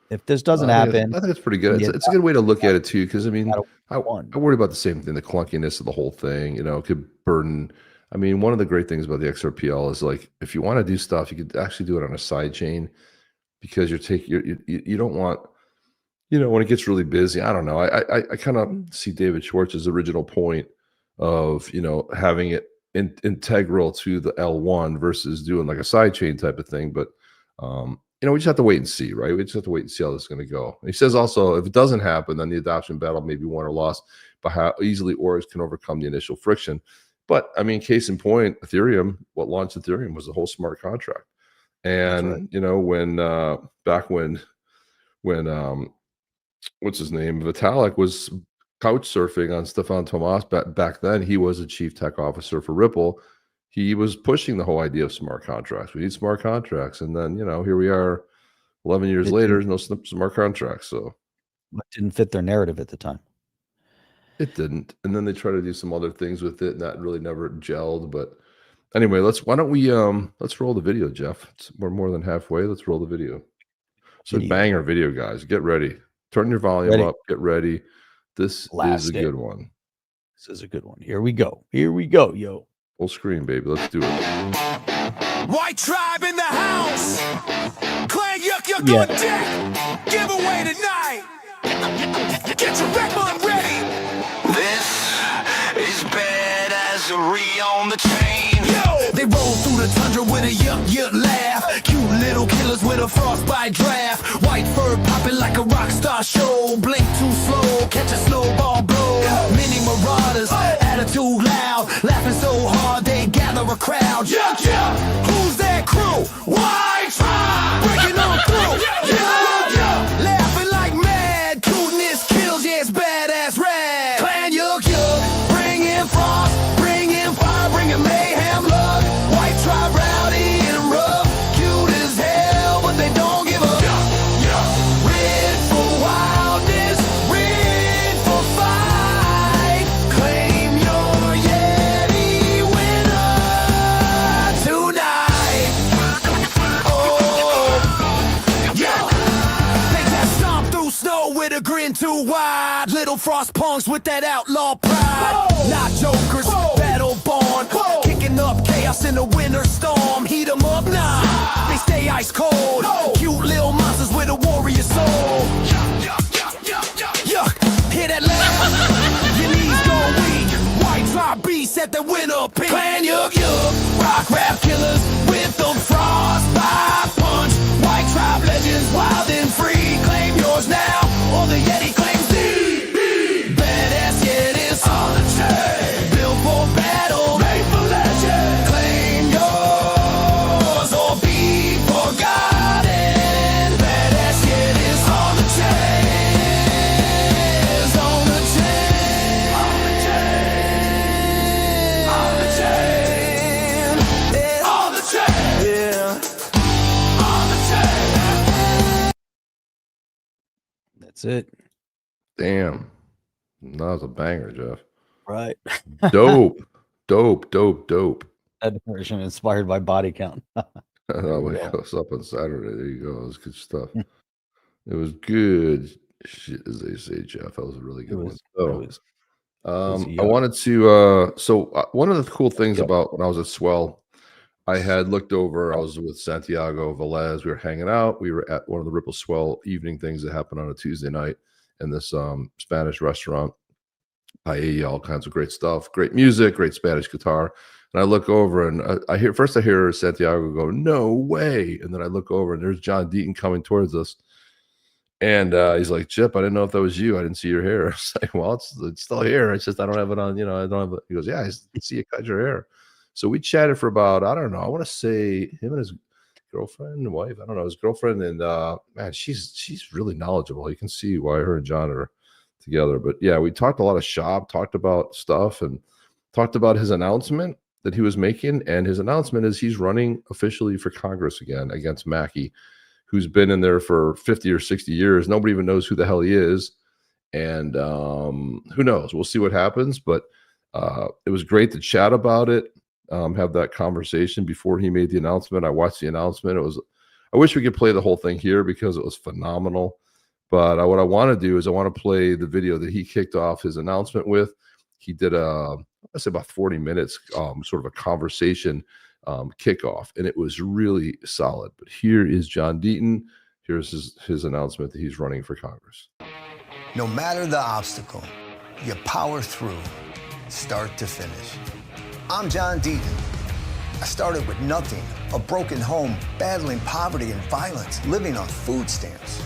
If this doesn't happen, I think it's pretty good. It's a good way to look at it too, because I mean, I worry about the same thing, the clunkiness of the whole thing. You know, it could burden. I mean, one of the great things about the XRPL is like, if you want to do stuff, you could actually do it on a side chain, because you don't want, you know, when it gets really busy. I don't know. I kind of see David Schwartz's original point of, you know, having it integral to the L1 versus doing like a side chain type of thing. But you know, we just have to wait and see, right? We just have to wait and see how this is going to go. And he says also, if it doesn't happen, then the adoption battle may be won or lost by how easily orgs can overcome the initial friction. But I mean, case in point, Ethereum, what launched Ethereum was the whole smart contract. And right. You know, when back when what's his name, Vitalik was couch surfing on Stefan Tomas back then, he was a chief tech officer for Ripple. He was pushing the whole idea of smart contracts. We need smart contracts. And then, you know, here we are 11 years later, no smart contracts. So it didn't fit their narrative at the time. It didn't. And then they try to do some other things with it, and that really never gelled. But anyway, why don't we let's roll the video, Jeff. We're more than halfway. Let's roll the video. So banger video, guys. Get ready. Turn your volume up. Get ready. This is a good one. This is a good one. Here we go. Here we go, yo. Full screen, baby. Let's do it. White tribe in the house. Clan Yuck on deck. Giveaway tonight. Get your backbone ready. This is bad as a re on the chain. Yo, They roll through the tundra with a yuck laugh. Cute little killers with a frostbite draft. White fur popping like a rock star show. Blink too slow, catch a snowball blow. Mini marauders, attitude loud. Laughing so hard they gather a crowd. Yuck, yuck, who's that crew? White tribe, breaking on through. Yuck, yuck, laughing like mad. Cuteness kills, yeah, it's badass rad. Clan yuck, yuck, bringing frost, bringing fire, bringing mayhem luck. White tribe rowdy and rough, cute as hell, but they don't give up. Red for wildness, red for fight. Claim your Yeti winner tonight. Oh, yeah. They just stomp through snow with a grin too wide. Little frost punks with that outlaw pride. Not jokers, battle born. Kicking up chaos in the winter storm. Heat 'em up now, they stay ice cold. Cute little monsters with a warrior soul. Yuck, hear that laugh? Your knees go weak. White tribe beasts at the winter peak. Clan yuck yuck, rock rap killers with the frostbite punch. White tribe legends, wild and free. Claim yours now, or the Yeti claims thee. Badass Yetis on the chain, built for battle, made for legend. Claim yours or be forgotten. Badass Yetis on the chain, on the chain, on the chain, on the chain, yeah. On the chain, yeah. On the chain. That's it. Damn. That was a banger, Jeff. Right. Dope. Dope. That version inspired by body count. That was up on Saturday. There you go. It was good stuff. It was good shit, as they say, Jeff. That was a really good one. So, I wanted to one of the cool things about when I was at Swell, I had looked over, I was with Santiago Velez, we were hanging out, we were at one of the Ripple Swell evening things that happened on a Tuesday night in this Spanish restaurant. Paella, all kinds of great stuff, great music, great Spanish guitar. And I look over and I hear Santiago go, "No way!" And then I look over and there's John Deaton coming towards us, and he's like, "Chip, I didn't know if that was you. I didn't see your hair." I was like, "Well, it's still here. It's just I don't have it on. You know, I don't have it." He goes, "Yeah, I see you cut your hair." So we chatted for about, I don't know, I want to say him and his girlfriend, wife, I don't know, his girlfriend, and man, she's really knowledgeable. You can see why her and John are together. But yeah, we talked a lot of shop, talked about stuff, and talked about his announcement that he was making. And his announcement is he's running officially for Congress again against Mackey, who's been in there for 50 or 60 years. Nobody even knows who the hell he is. And who knows? We'll see what happens. But it was great to chat about it, have that conversation before he made the announcement. I watched the announcement. I wish we could play the whole thing here because it was phenomenal. But what I want to do is I want to play the video that he kicked off his announcement with. He did I say about 40 minutes, sort of a conversation kickoff, and it was really solid. But here is John Deaton. Here's his announcement that he's running for Congress. No matter the obstacle, you power through, start to finish. I'm John Deaton. I started with nothing, a broken home, battling poverty and violence, living on food stamps.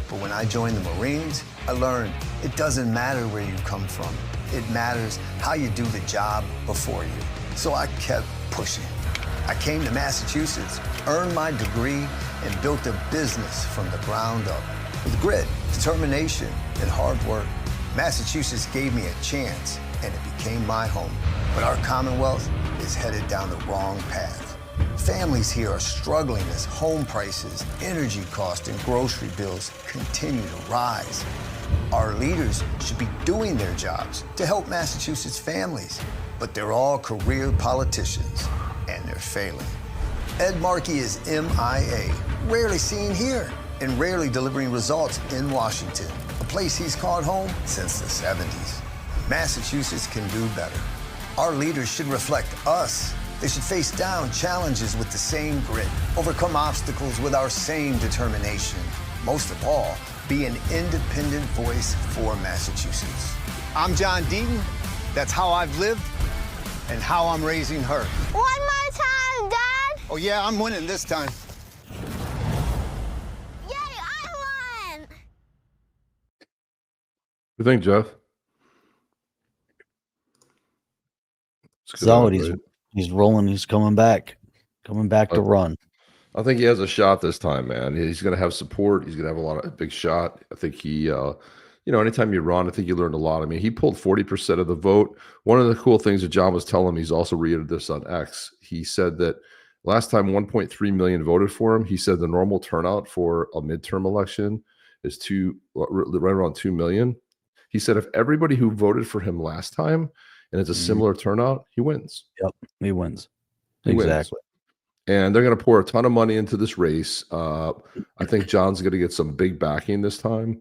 But when I joined the Marines, I learned it doesn't matter where you come from. It matters how you do the job before you. So I kept pushing. I came to Massachusetts, earned my degree, and built a business from the ground up. With grit, determination, and hard work, Massachusetts gave me a chance, and it became my home. But our Commonwealth is headed down the wrong path. Families here are struggling as home prices, energy costs, and grocery bills continue to rise. Our leaders should be doing their jobs to help Massachusetts families, but they're all career politicians, and they're failing. Ed Markey is MIA, rarely seen here, and rarely delivering results in Washington, a place he's called home since the 70s. Massachusetts can do better. Our leaders should reflect us. They should face down challenges with the same grit, overcome obstacles with our same determination. Most of all, be an independent voice for Massachusetts. I'm John Deaton. That's how I've lived and how I'm raising her. One more time. Oh yeah, I'm winning this time. Yay, I won! What do you think, Jeff? So he's rolling. He's coming back to run. I think he has a shot this time, man. He's going to have support. He's going to have a big shot. I think he, anytime you run, I think you learned a lot. I mean, he pulled 40% of the vote. One of the cool things that John was telling me, he's also reiterated this on X. He said that last time 1.3 million voted for him. He said the normal turnout for a midterm election is right around 2 million. He said if everybody who voted for him last time and it's a similar turnout, he wins. Yep, he wins. Exactly. And they're going to pour a ton of money into this race. I think John's going to get some big backing this time.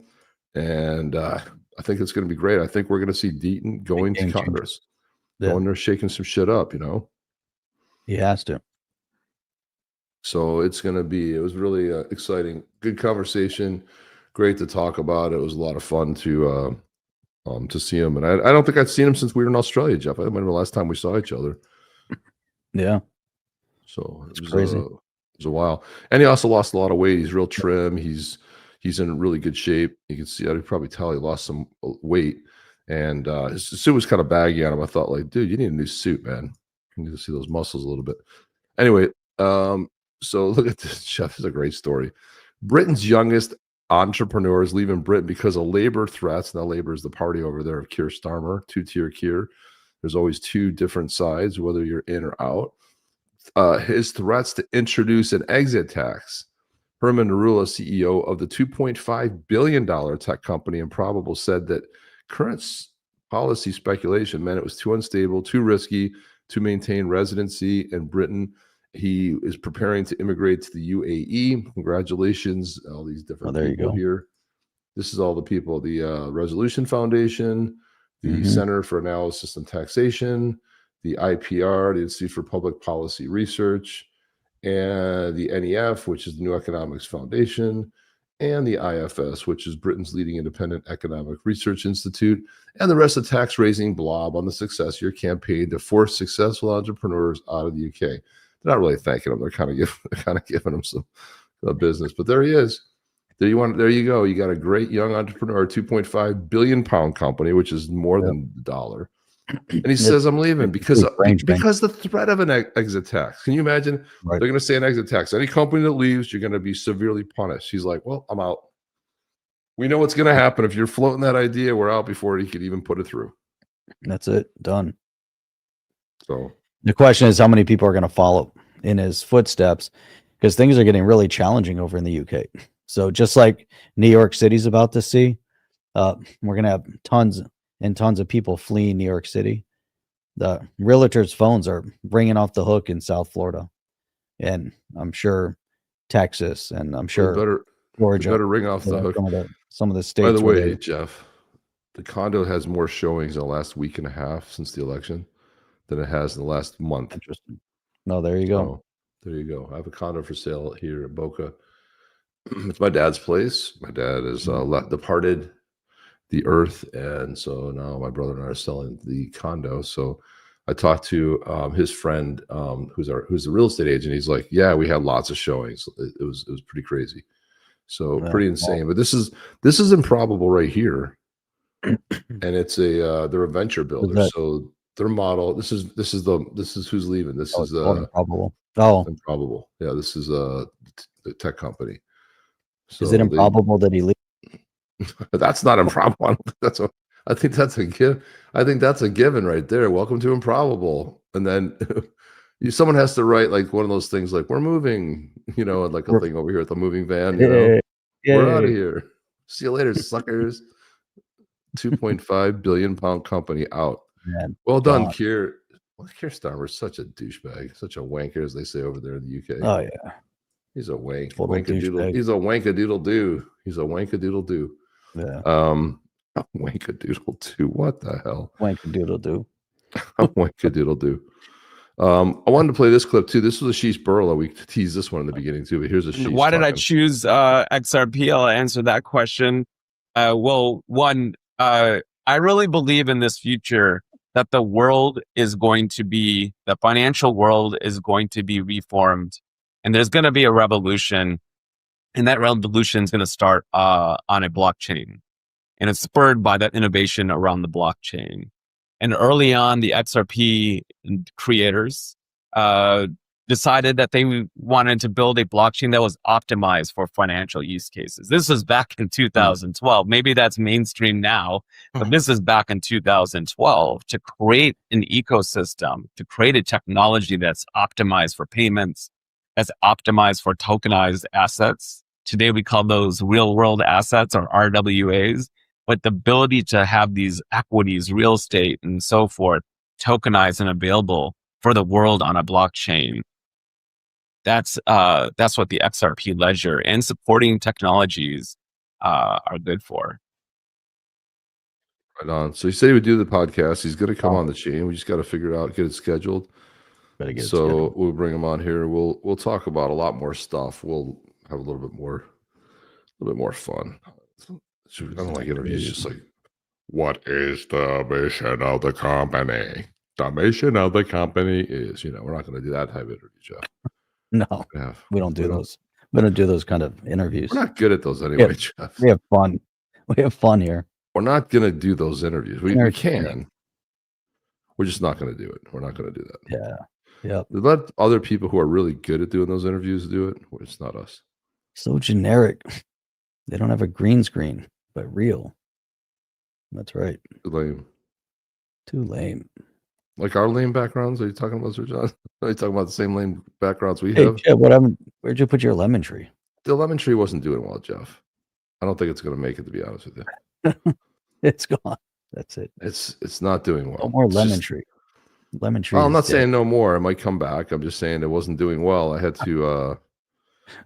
And I think it's going to be great. I think we're going to see Deaton going to Congress, going there, shaking some shit up, He has to. So it was really exciting. Good conversation. Great to talk about. It was a lot of fun to see him. And I don't think I'd seen him since we were in Australia, Jeff. I remember the last time we saw each other. Yeah. So it's crazy. It was a while. And he also lost a lot of weight. He's real trim. He's in really good shape. You can see, I could probably tell he lost some weight. And his suit was kind of baggy on him. I thought, like, dude, you need a new suit, man. You need to see those muscles a little bit. Anyway, so look at this, Jeff. This is a great story. Britain's youngest entrepreneur is leaving Britain because of labor threats. Now, Labor is the party over there of Keir Starmer, two-tier Keir. There's always two different sides, whether you're in or out. His threats to introduce an exit tax. Herman Narula, CEO of the $2.5 billion tech company Improbable, said that current policy speculation meant it was too unstable, too risky to maintain residency in Britain. He is preparing to immigrate to the UAE. Congratulations, all these different people here. This is all the people, the Resolution Foundation, the Center for Analysis and Taxation, the IPR, the Institute for Public Policy Research, and the NEF, which is the New Economics Foundation, and the IFS, which is Britain's leading independent economic research institute, and the rest of tax-raising blob on the success of your campaign to force successful entrepreneurs out of the UK. They're not really thanking him. They're kind of giving him some business. But there he is. There you go. You got a great young entrepreneur, £2.5 billion company, which is more than a dollar. And he says, I'm leaving because the threat of an exit tax. Can you imagine? They're going to say an exit tax. Any company that leaves, you're going to be severely punished. He's like, well, I'm out. We know what's going to happen. If you're floating that idea, we're out before he could even put it through. That's it. Done. So the question is how many people are going to follow in his footsteps, because things are getting really challenging over in the UK. So just like New York City's about to see, we're going to have tons and tons of people fleeing New York City. The realtors' phones are ringing off the hook in South Florida, and I'm sure Texas, and I'm sure Georgia. Better ring off the hook. Some of the states. By the way, Jeff, the condo has more showings in the last week and a half since the election than it has in the last month. Interesting. No, there you go. There you go. I have a condo for sale here in Boca. It's my dad's place. My dad is departed the earth, and so now my brother and I are selling the condo. So I talked to his friend who's a real estate agent. He's like, yeah, we had lots of showings. It was pretty crazy. So pretty insane. But this is Improbable right here. And it's they're a venture builder. So their model, this is who's leaving. This is Improbable. Improbable. Yeah, this is the tech company. So is it improbable that he leaves? That's not improbable. I think that's a given. I think that's a given right there. Welcome to Improbable. And then someone has to write like one of those things like, we're moving, and like a thing over here at the moving van, we're out of here. See you later, suckers. £2.5 billion company out. Man, well done, Keir. Keir Starmer's such a douchebag, such a wanker, as they say over there in the UK. Oh yeah. He's a wankadoodle. He's a wankadoodle do. He's a wankadoodle do. Yeah. Wankadoodle do. What the hell? Wankadoodle do. Wankadoodle do. I wanted to play this clip too. This was a Sheesh Burla. We teased this one in the beginning too, but here's a Sheesh. Why did I choose XRPL to answer that question? Well, one, I really believe in this future that the financial world is going to be reformed, and there's going to be a revolution, and that revolution is going to start on a blockchain, and it's spurred by that innovation around the blockchain. And early on, the XRP creators decided that they wanted to build a blockchain that was optimized for financial use cases. This was back in 2012. Maybe that's mainstream now, but this is back in 2012 to create an ecosystem, to create a technology that's optimized for payments, that's optimized for tokenized assets. Today, we call those real world assets, or RWAs, but the ability to have these equities, real estate, and so forth, tokenized and available for the world on a blockchain. That's what the XRP ledger and supporting technologies are good for. Right on. So he said he would do the podcast. He's going to come on the chain. We just got to figure it out, get it scheduled. We'll bring him on here. We'll talk about a lot more stuff. We'll have a little bit more fun. I don't like interviews just like, what is the mission of the company? The mission of the company is, we're not going to do that type of interview, Jeff. No, we don't do those. We don't do those kind of interviews. We're not good at those anyway, Jeff. We have fun. We have fun here. We're not going to do those interviews. We can. We're just not going to do it. We're not going to do that. Yeah. Yep. Let other people who are really good at doing those interviews do it. It's not us. So generic. They don't have a green screen, but real. That's right. Too lame. Like our lame backgrounds? Are you talking about, Sir John? Are you talking about the same lame backgrounds we have? Jeff, what happened? Where'd you put your lemon tree? The lemon tree wasn't doing well, Jeff. I don't think it's going to make it, to be honest with you. It's gone. That's it. It's not doing well. No more lemon tree. Lemon tree. Well, I'm not saying no more. It might come back. I'm just saying it wasn't doing well. I had to.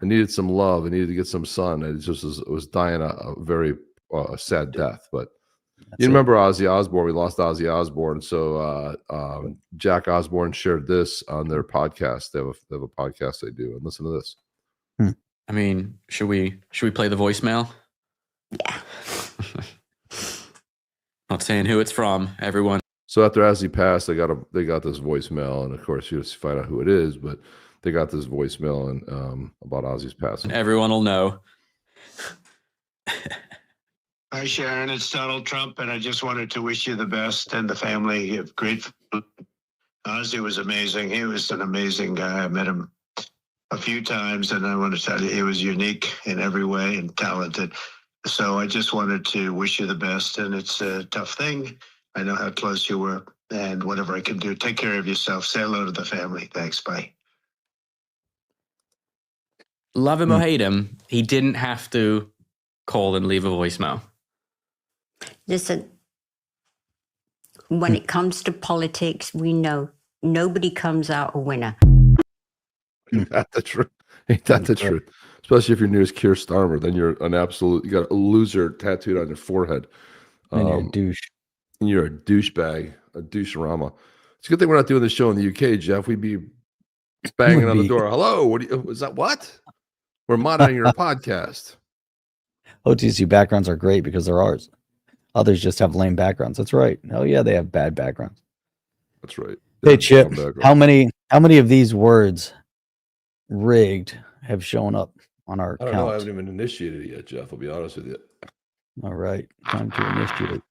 I needed some love. I needed to get some sun. It was dying a very sad death. But you remember Ozzy Osbourne? We lost Ozzy Osbourne. So Jack Osbourne shared this on their podcast. They have a podcast they do, and listen to this. I mean, should we play the voicemail? Yeah. Not saying who it's from. Everyone. So after Ozzy passed, they got this voicemail, and of course you just find out who it is, but they got this voicemail and about Ozzy's passing. Everyone will know. Hi, Sharon. It's Donald Trump, and I just wanted to wish you the best and the family. Great. Ozzy was amazing. He was an amazing guy. I met him a few times, and I want to tell you, he was unique in every way and talented. So I just wanted to wish you the best, and it's a tough thing. I know how close you were, and whatever I can do, take care of yourself. Say hello to the family. Thanks. Bye. Love him or hate him, he didn't have to call and leave a voicemail. Listen, when it comes to politics, we know nobody comes out a winner. Ain't that the truth? Ain't that the truth? Especially if you're near as Keir Starmer, then you're you got a loser tattooed on your forehead. And you're a douche. You're a douchebag, a douche-rama. It's a good thing we're not doing this show in the UK, Jeff. We'd be banging on the door. Hello, is that what? We're monitoring your podcast. OTC backgrounds are great because they're ours. Others just have lame backgrounds. That's right. Oh yeah, they have bad backgrounds. That's right. Hey Chip, how many of these words rigged have shown up on our account? I don't know. I haven't even initiated it yet, Jeff. I'll be honest with you. All right, time to initiate.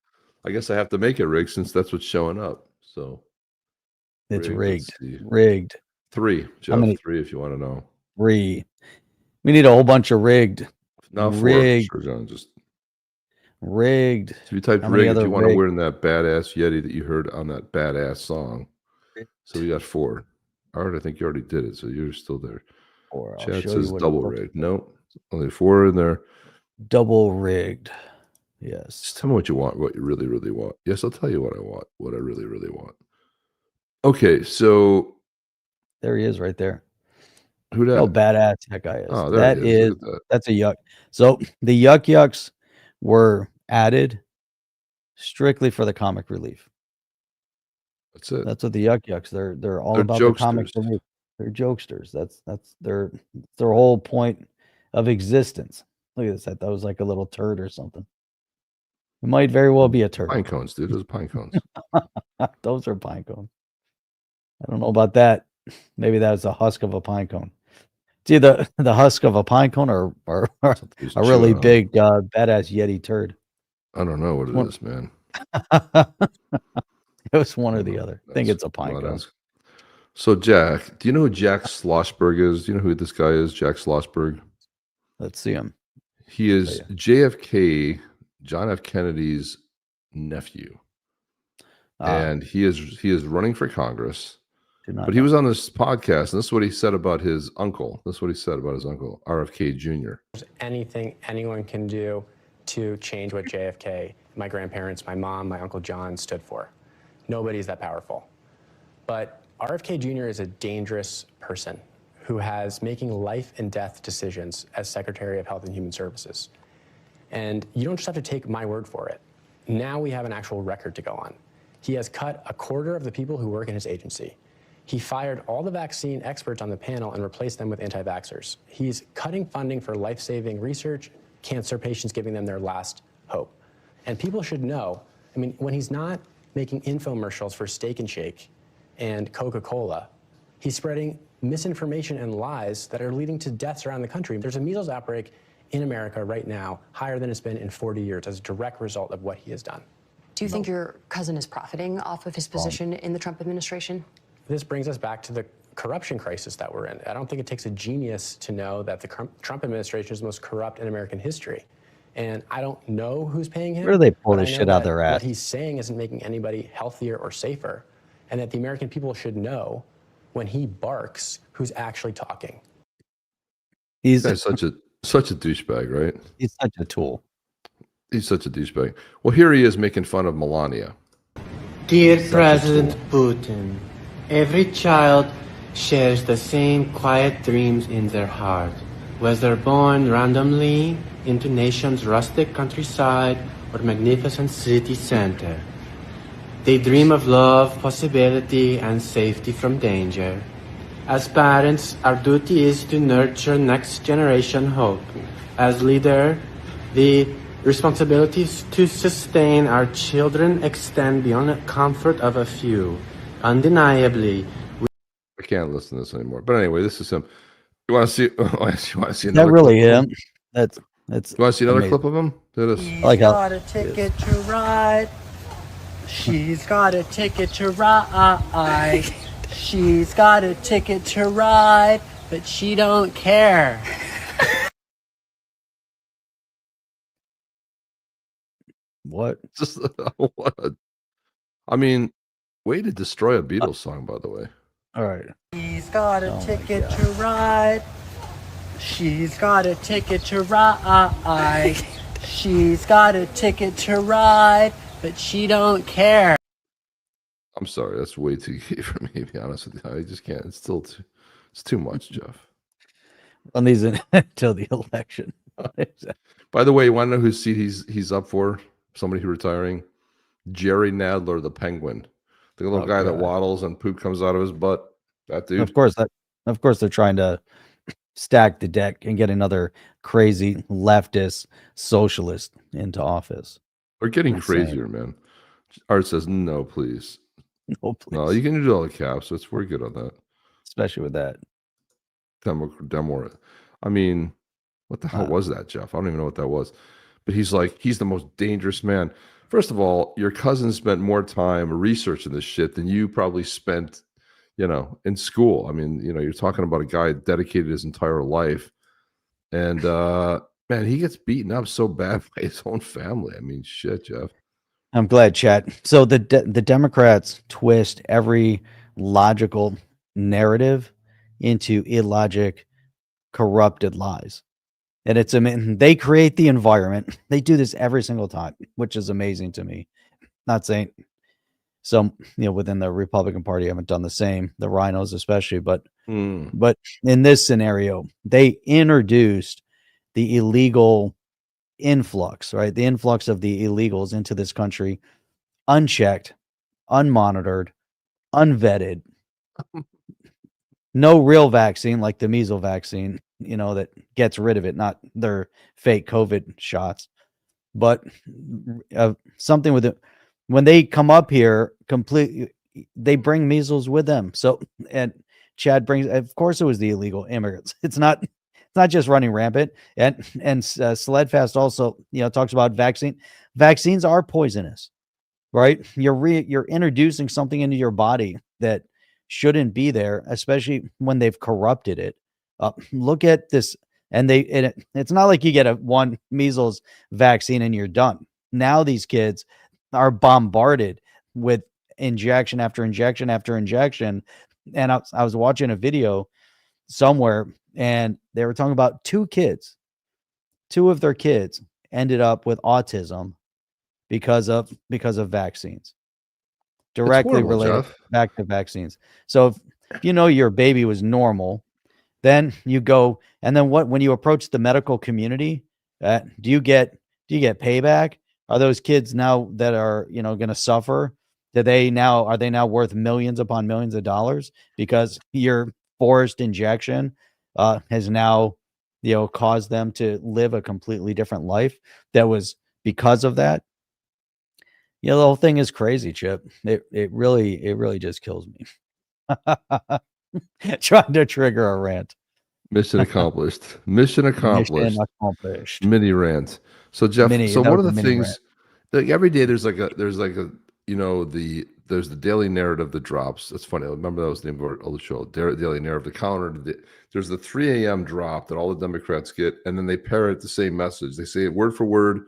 I guess I have to make it rigged since that's what's showing up. So it's rigged. Rigged. 3, Jeff. 3, if you want to know. 3. We need a whole bunch of rigged. Not rigged. 4. Sure, just rigged. So you typed rigged if you want to wear in that badass Yeti that you heard on that badass song. So we got 4. All right, I think you already did it, so you're still there. 4. Chat says double rigged. Nope. Only 4 in there. Double rigged. Yes. Just tell me what you want, what you really, really want. Yes, I'll tell you what I want, what I really, really want. Okay, so there he is right there. Who that? How badass that guy is. Oh, that's a yuck. So the yucks were added strictly for the comic relief. That's it. That's what the yucks. They're all about jokesters. The comic relief. They're jokesters. That's their whole point of existence. Look at this. That was like a little turd or something. It might very well be a turd. Pine cones, dude. Those are pine cones. Those are pine cones. I don't know about that. Maybe that's the husk of a pine cone. It's either the husk of a pine cone or a really big badass Yeti turd. I don't know what it is, man. It was one or the other. I think it's a pine cone. So, Jack, do you know who Jack Schlossberg is? Do you know who this guy is, Jack Schlossberg? Let's see him. He is JFK, John F. Kennedy's nephew. And he is running for Congress. But he was on this podcast, and this is what he said about his uncle. This is what he said about his uncle, RFK Jr. There's anything anyone can do to change what JFK, my grandparents, my mom, my Uncle John stood for. Nobody's that powerful. But RFK Jr. is a dangerous person who has making life and death decisions as Secretary of Health and Human Services. And you don't just have to take my word for it. Now we have an actual record to go on. He has cut a quarter of the people who work in his agency. He fired all the vaccine experts on the panel and replaced them with anti-vaxxers. He's cutting funding for life-saving research, cancer patients, giving them their last hope. And people should know, I mean, when he's not making infomercials for Steak and Shake and Coca-Cola, he's spreading misinformation and lies that are leading to deaths around the country. There's a measles outbreak in America right now, higher than it's been in 40 years as a direct result of what he has done. Do you think your cousin is profiting off of his position in the Trump administration? This brings us back to the corruption crisis that we're in. I don't think it takes a genius to know that the Trump administration is the most corrupt in American history. And I don't know who's paying him. Where do they pull this shit out of their ass? What he's saying isn't making anybody healthier or safer. And that the American people should know when he barks who's actually talking. He's such a douchebag, right? He's such a tool. He's such a douchebag. Well, here he is making fun of Melania. Dear President Putin, every child shares the same quiet dreams in their heart, whether born randomly into nation's rustic countryside or magnificent city center. They dream of love, possibility, and safety from danger. As parents, our duty is to nurture next generation hope. As leader, the responsibilities to sustain our children extend beyond the comfort of a few. Undeniably, I can't listen to this anymore. But anyway, this is him. You want to see? You want to see another? That really him. That's. You want to see another clip of him? She's got a ticket to ride. She's got a ticket to ride. She's got a ticket to ride, but she don't care. What? Just what? I mean, way to destroy a Beatles song, by the way. All right. She's got a ticket to ride. She's got a ticket to ride. She's got a ticket to ride, but she don't care. I'm sorry, that's way too gay for me, to be honest with you. I just can't. It's still it's too much, Jeff. On these until the election. By the way, you want to know whose seat he's up for? Somebody who's retiring? Jerry Nadler, the Penguin. The little guy that waddles and poop comes out of his butt. That dude. Of course, they're trying to stack the deck and get another crazy leftist socialist into office. We're getting crazier, man. Art says, no, please. No, please. No, you can do all the caps. We're good on that. Especially with that. Demo. I mean, what the hell was that, Jeff? I don't even know what that was. But he's the most dangerous man. First of all, your cousin spent more time researching this shit than you probably spent, in school. I mean, you're talking about a guy dedicated his entire life. And, man, he gets beaten up so bad by his own family. I mean, shit, Jeff. I'm glad, chat. So the Democrats twist every logical narrative into illogic, corrupted lies. And they create the environment. They do this every single time, which is amazing to me. Not saying some, within the Republican Party haven't done the same, the rhinos especially, but in this scenario, they introduced the illegal influx, right? The influx of the illegals into this country, unchecked, unmonitored, unvetted. No real vaccine like the measles vaccine, that gets rid of it, not their fake COVID shots. but something with it when they come up here completely, they bring measles with them. So, and Chad brings, of course it was the illegal immigrants. It's not just running rampant. And Sledfast also, talks about vaccines are poisonous, right? You're introducing something into your body that shouldn't be there, especially when they've corrupted it. Look at this. And it's not like you get a one measles vaccine and you're done. Now these kids are bombarded with injection after injection after injection. And I was watching a video somewhere, and they were talking about two of their kids ended up with autism because of vaccines, directly related back to vaccines. So if your baby was normal, then you go, and then when you approach the medical community, do you get payback? Are those kids now that are going to suffer? Are they now worth millions upon millions of dollars because your forced injection has now caused them to live a completely different life that was because of that? The whole thing is crazy, Chip. It really just kills me. Trying to trigger a rant. Mission accomplished. Mission accomplished. Mini rant. So Jeff, one of the things, like every day there's the daily narrative that drops. That's funny. I remember that was the name of the show, Daily Narrative. The calendar. There's the 3 a.m. drop that all the Democrats get, and then they parrot the same message. They say it word for word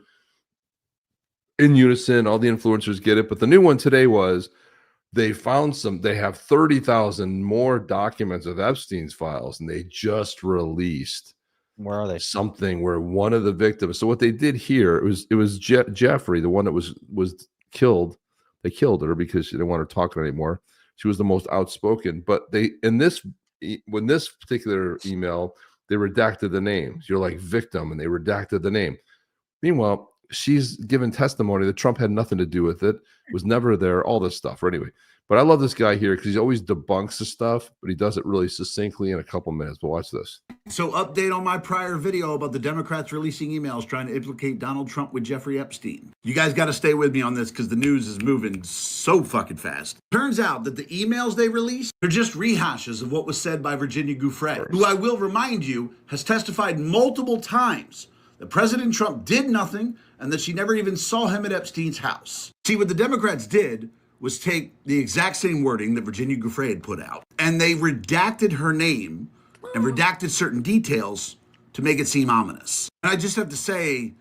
in unison. All the influencers get it. But the new one today was they have 30,000 more documents of Epstein's files, and they just released where are they? Something where one of the victims. So what they did here, it was Jeffrey, the one that was killed. They killed her because they didn't want her talking anymore. She was the most outspoken. But when this particular email, they redacted the names. You're like victim, and they redacted the name. Meanwhile, she's given testimony that Trump had nothing to do with it, was never there, all this stuff. Anyway, but I love this guy here because he always debunks the stuff, but he does it really succinctly in a couple minutes. But watch this. So update on my prior video about the Democrats releasing emails trying to implicate Donald Trump with Jeffrey Epstein. You guys got to stay with me on this because the news is moving so fucking fast. Turns out that the emails they released are just rehashes of what was said by Virginia Giuffre, who I will remind you has testified multiple times that President Trump did nothing and that she never even saw him at Epstein's house. See, what the Democrats did was take the exact same wording that Virginia Giuffre had put out, and they redacted her name and redacted certain details to make it seem ominous. And I just have to say,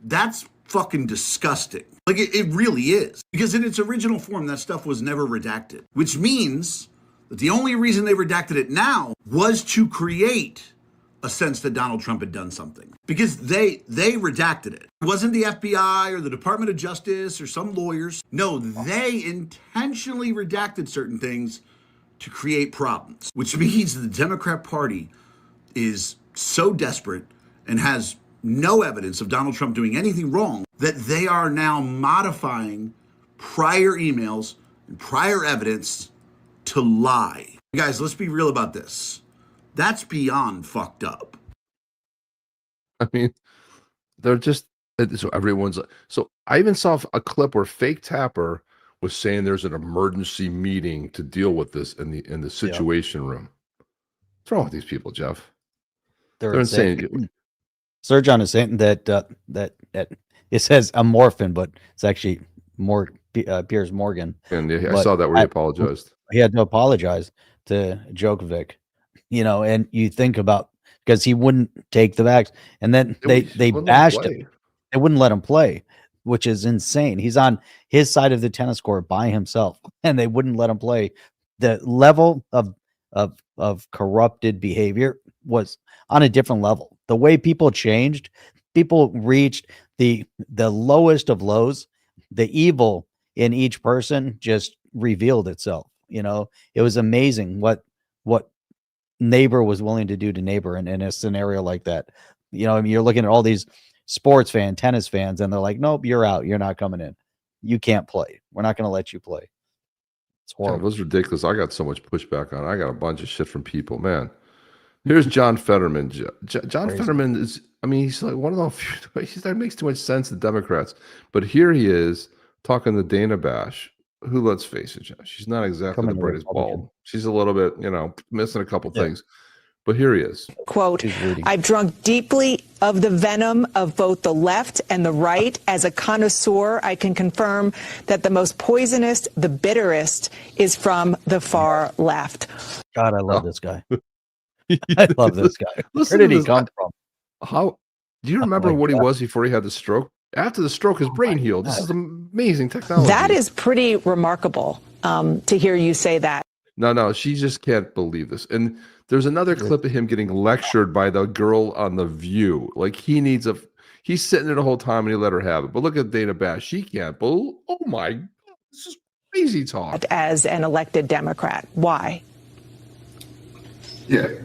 that's fucking disgusting. Like, it really is. Because in its original form, that stuff was never redacted, which means that the only reason they redacted it now was to create a sense that Donald Trump had done something, because they redacted it. It wasn't the FBI or the Department of Justice or some lawyers. No, they intentionally redacted certain things to create problems, which means the Democrat Party is so desperate and has no evidence of Donald Trump doing anything wrong that they are now modifying prior emails and prior evidence to lie. Guys, let's be real about this. That's beyond fucked up. I mean, they're just, so everyone's, so I even saw a clip where Fake Tapper was saying there's an emergency meeting to deal with this in the situation room. What's wrong with these people, Jeff? They're insane. Sergon is saying that it says amorphin, but it's actually Piers Morgan. And I saw that where he apologized. He had to apologize to Djokovic. And you think about, because he wouldn't take the vax, and then they bashed him. They wouldn't let him play, which is insane. He's on his side of the tennis court by himself, and they wouldn't let him play. The level of corrupted behavior was on a different level. The way people changed, people reached the lowest of lows. The evil in each person just revealed itself. It was amazing what neighbor was willing to do to neighbor in a scenario like that. You're looking at all these sports fans, tennis fans, and they're like, nope, you're out. You're not coming in. You can't play. We're not going to let you play. It's horrible. It was ridiculous. I got so much pushback on it. I got a bunch of shit from people, man. Here's John Fetterman. John Fetterman is, I mean, he's like one of the few, that makes too much sense to Democrats. But here he is talking to Dana Bash, who, let's face it, she's not exactly the brightest bulb. She's a little bit, missing a couple things. But here he is. Quote, I've drunk deeply of the venom of both the left and the right. As a connoisseur, I can confirm that the most poisonous, the bitterest, is from the far left. God, I love this guy. I love this guy. Where did he come from? How do you remember what he was before he had the stroke? After the stroke, his brain healed. This is amazing technology. That is pretty remarkable to hear you say that. No, she just can't believe this. And there's another clip of him getting lectured by the girl on The View. Like he's sitting there the whole time and he let her have it. But look at Dana Bash. She can't believe. Oh my God, this is crazy talk. As an elected Democrat, why? No.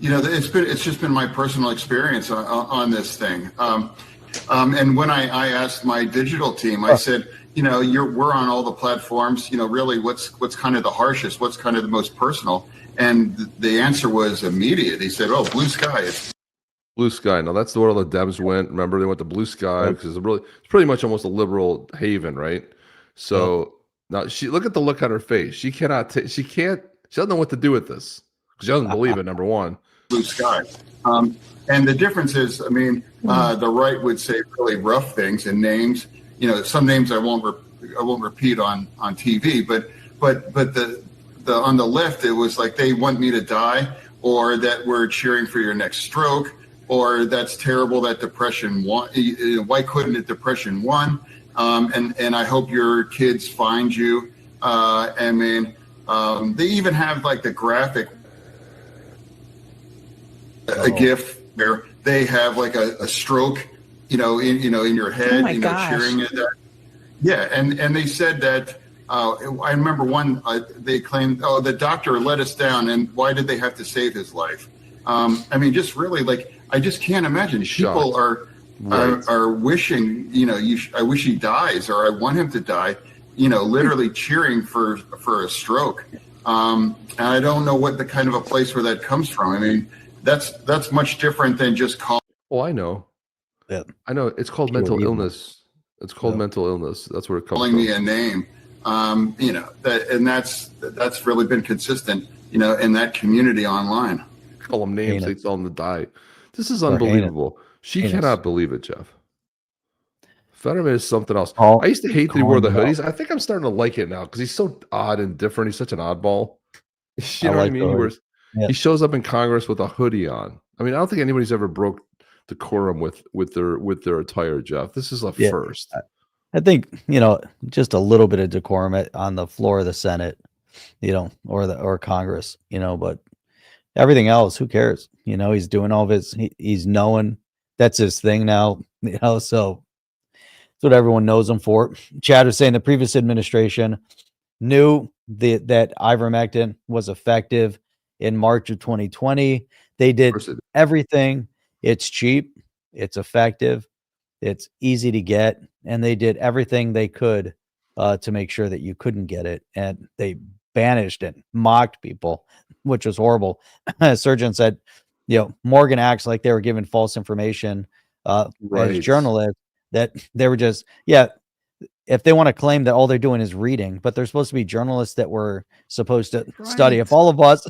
It's just been my personal experience on this thing. And when I asked my digital team, I said, we're on all the platforms. Really, what's kind of the harshest? What's kind of the most personal? And the answer was immediate. He said, "Oh, Blue Sky." Blue Sky. No, that's where all the Dems went. Remember, they went to Blue Sky because it's pretty much almost a liberal haven, right? So now look at the look on her face. She cannot. She doesn't know what to do with this because she doesn't believe it. Number one, Blue Sky. And the difference is, the right would say really rough things and names. Some names I won't repeat on TV, but the on the left it was like they want me to die, or that we're cheering for your next stroke, or that's terrible that depression won. Why couldn't it depression won? And I hope your kids find you. They even have like the graphic, a GIF where they have like a stroke, in your head, cheering at that. Yeah, and they said that. I remember one. They claimed, the doctor let us down, and why did they have to save his life? Just really I just can't imagine. People are wishing, I wish he dies, or I want him to die. Literally cheering for a stroke. And I don't know what the kind of a place where that comes from. That's much different than just calling. Oh, I know. Yeah, I know. It's called mental illness. It's called mental illness. That's where it comes from. Calling me a name. That's really been consistent. In that community online. Call them names. They tell them to die. This is unbelievable. She cannot believe it, Jeff. Fetterman is something else. I used to hate that he wore the hoodies. I think I'm starting to like it now because he's so odd and different. He's such an oddball. You know what I mean? He shows up in Congress with a hoodie on. I don't think anybody's ever broke decorum with their attire, Jeff. This is a first. I think just a little bit of decorum on the floor of the Senate, or Congress, but everything else, who cares? He's doing all of his. He's knowing that's his thing now. So that's what everyone knows him for. Chad was saying the previous administration knew that ivermectin was effective in March of 2020. They did everything. It's cheap, it's effective, it's easy to get, and they did everything they could to make sure that you couldn't get it. And they banished it, mocked people, which was horrible. Surgeon said, Morgan acts like they were given false information as journalists, that they were just, if they want to claim that all they're doing is reading, but they're supposed to be journalists that were supposed to study. If all of us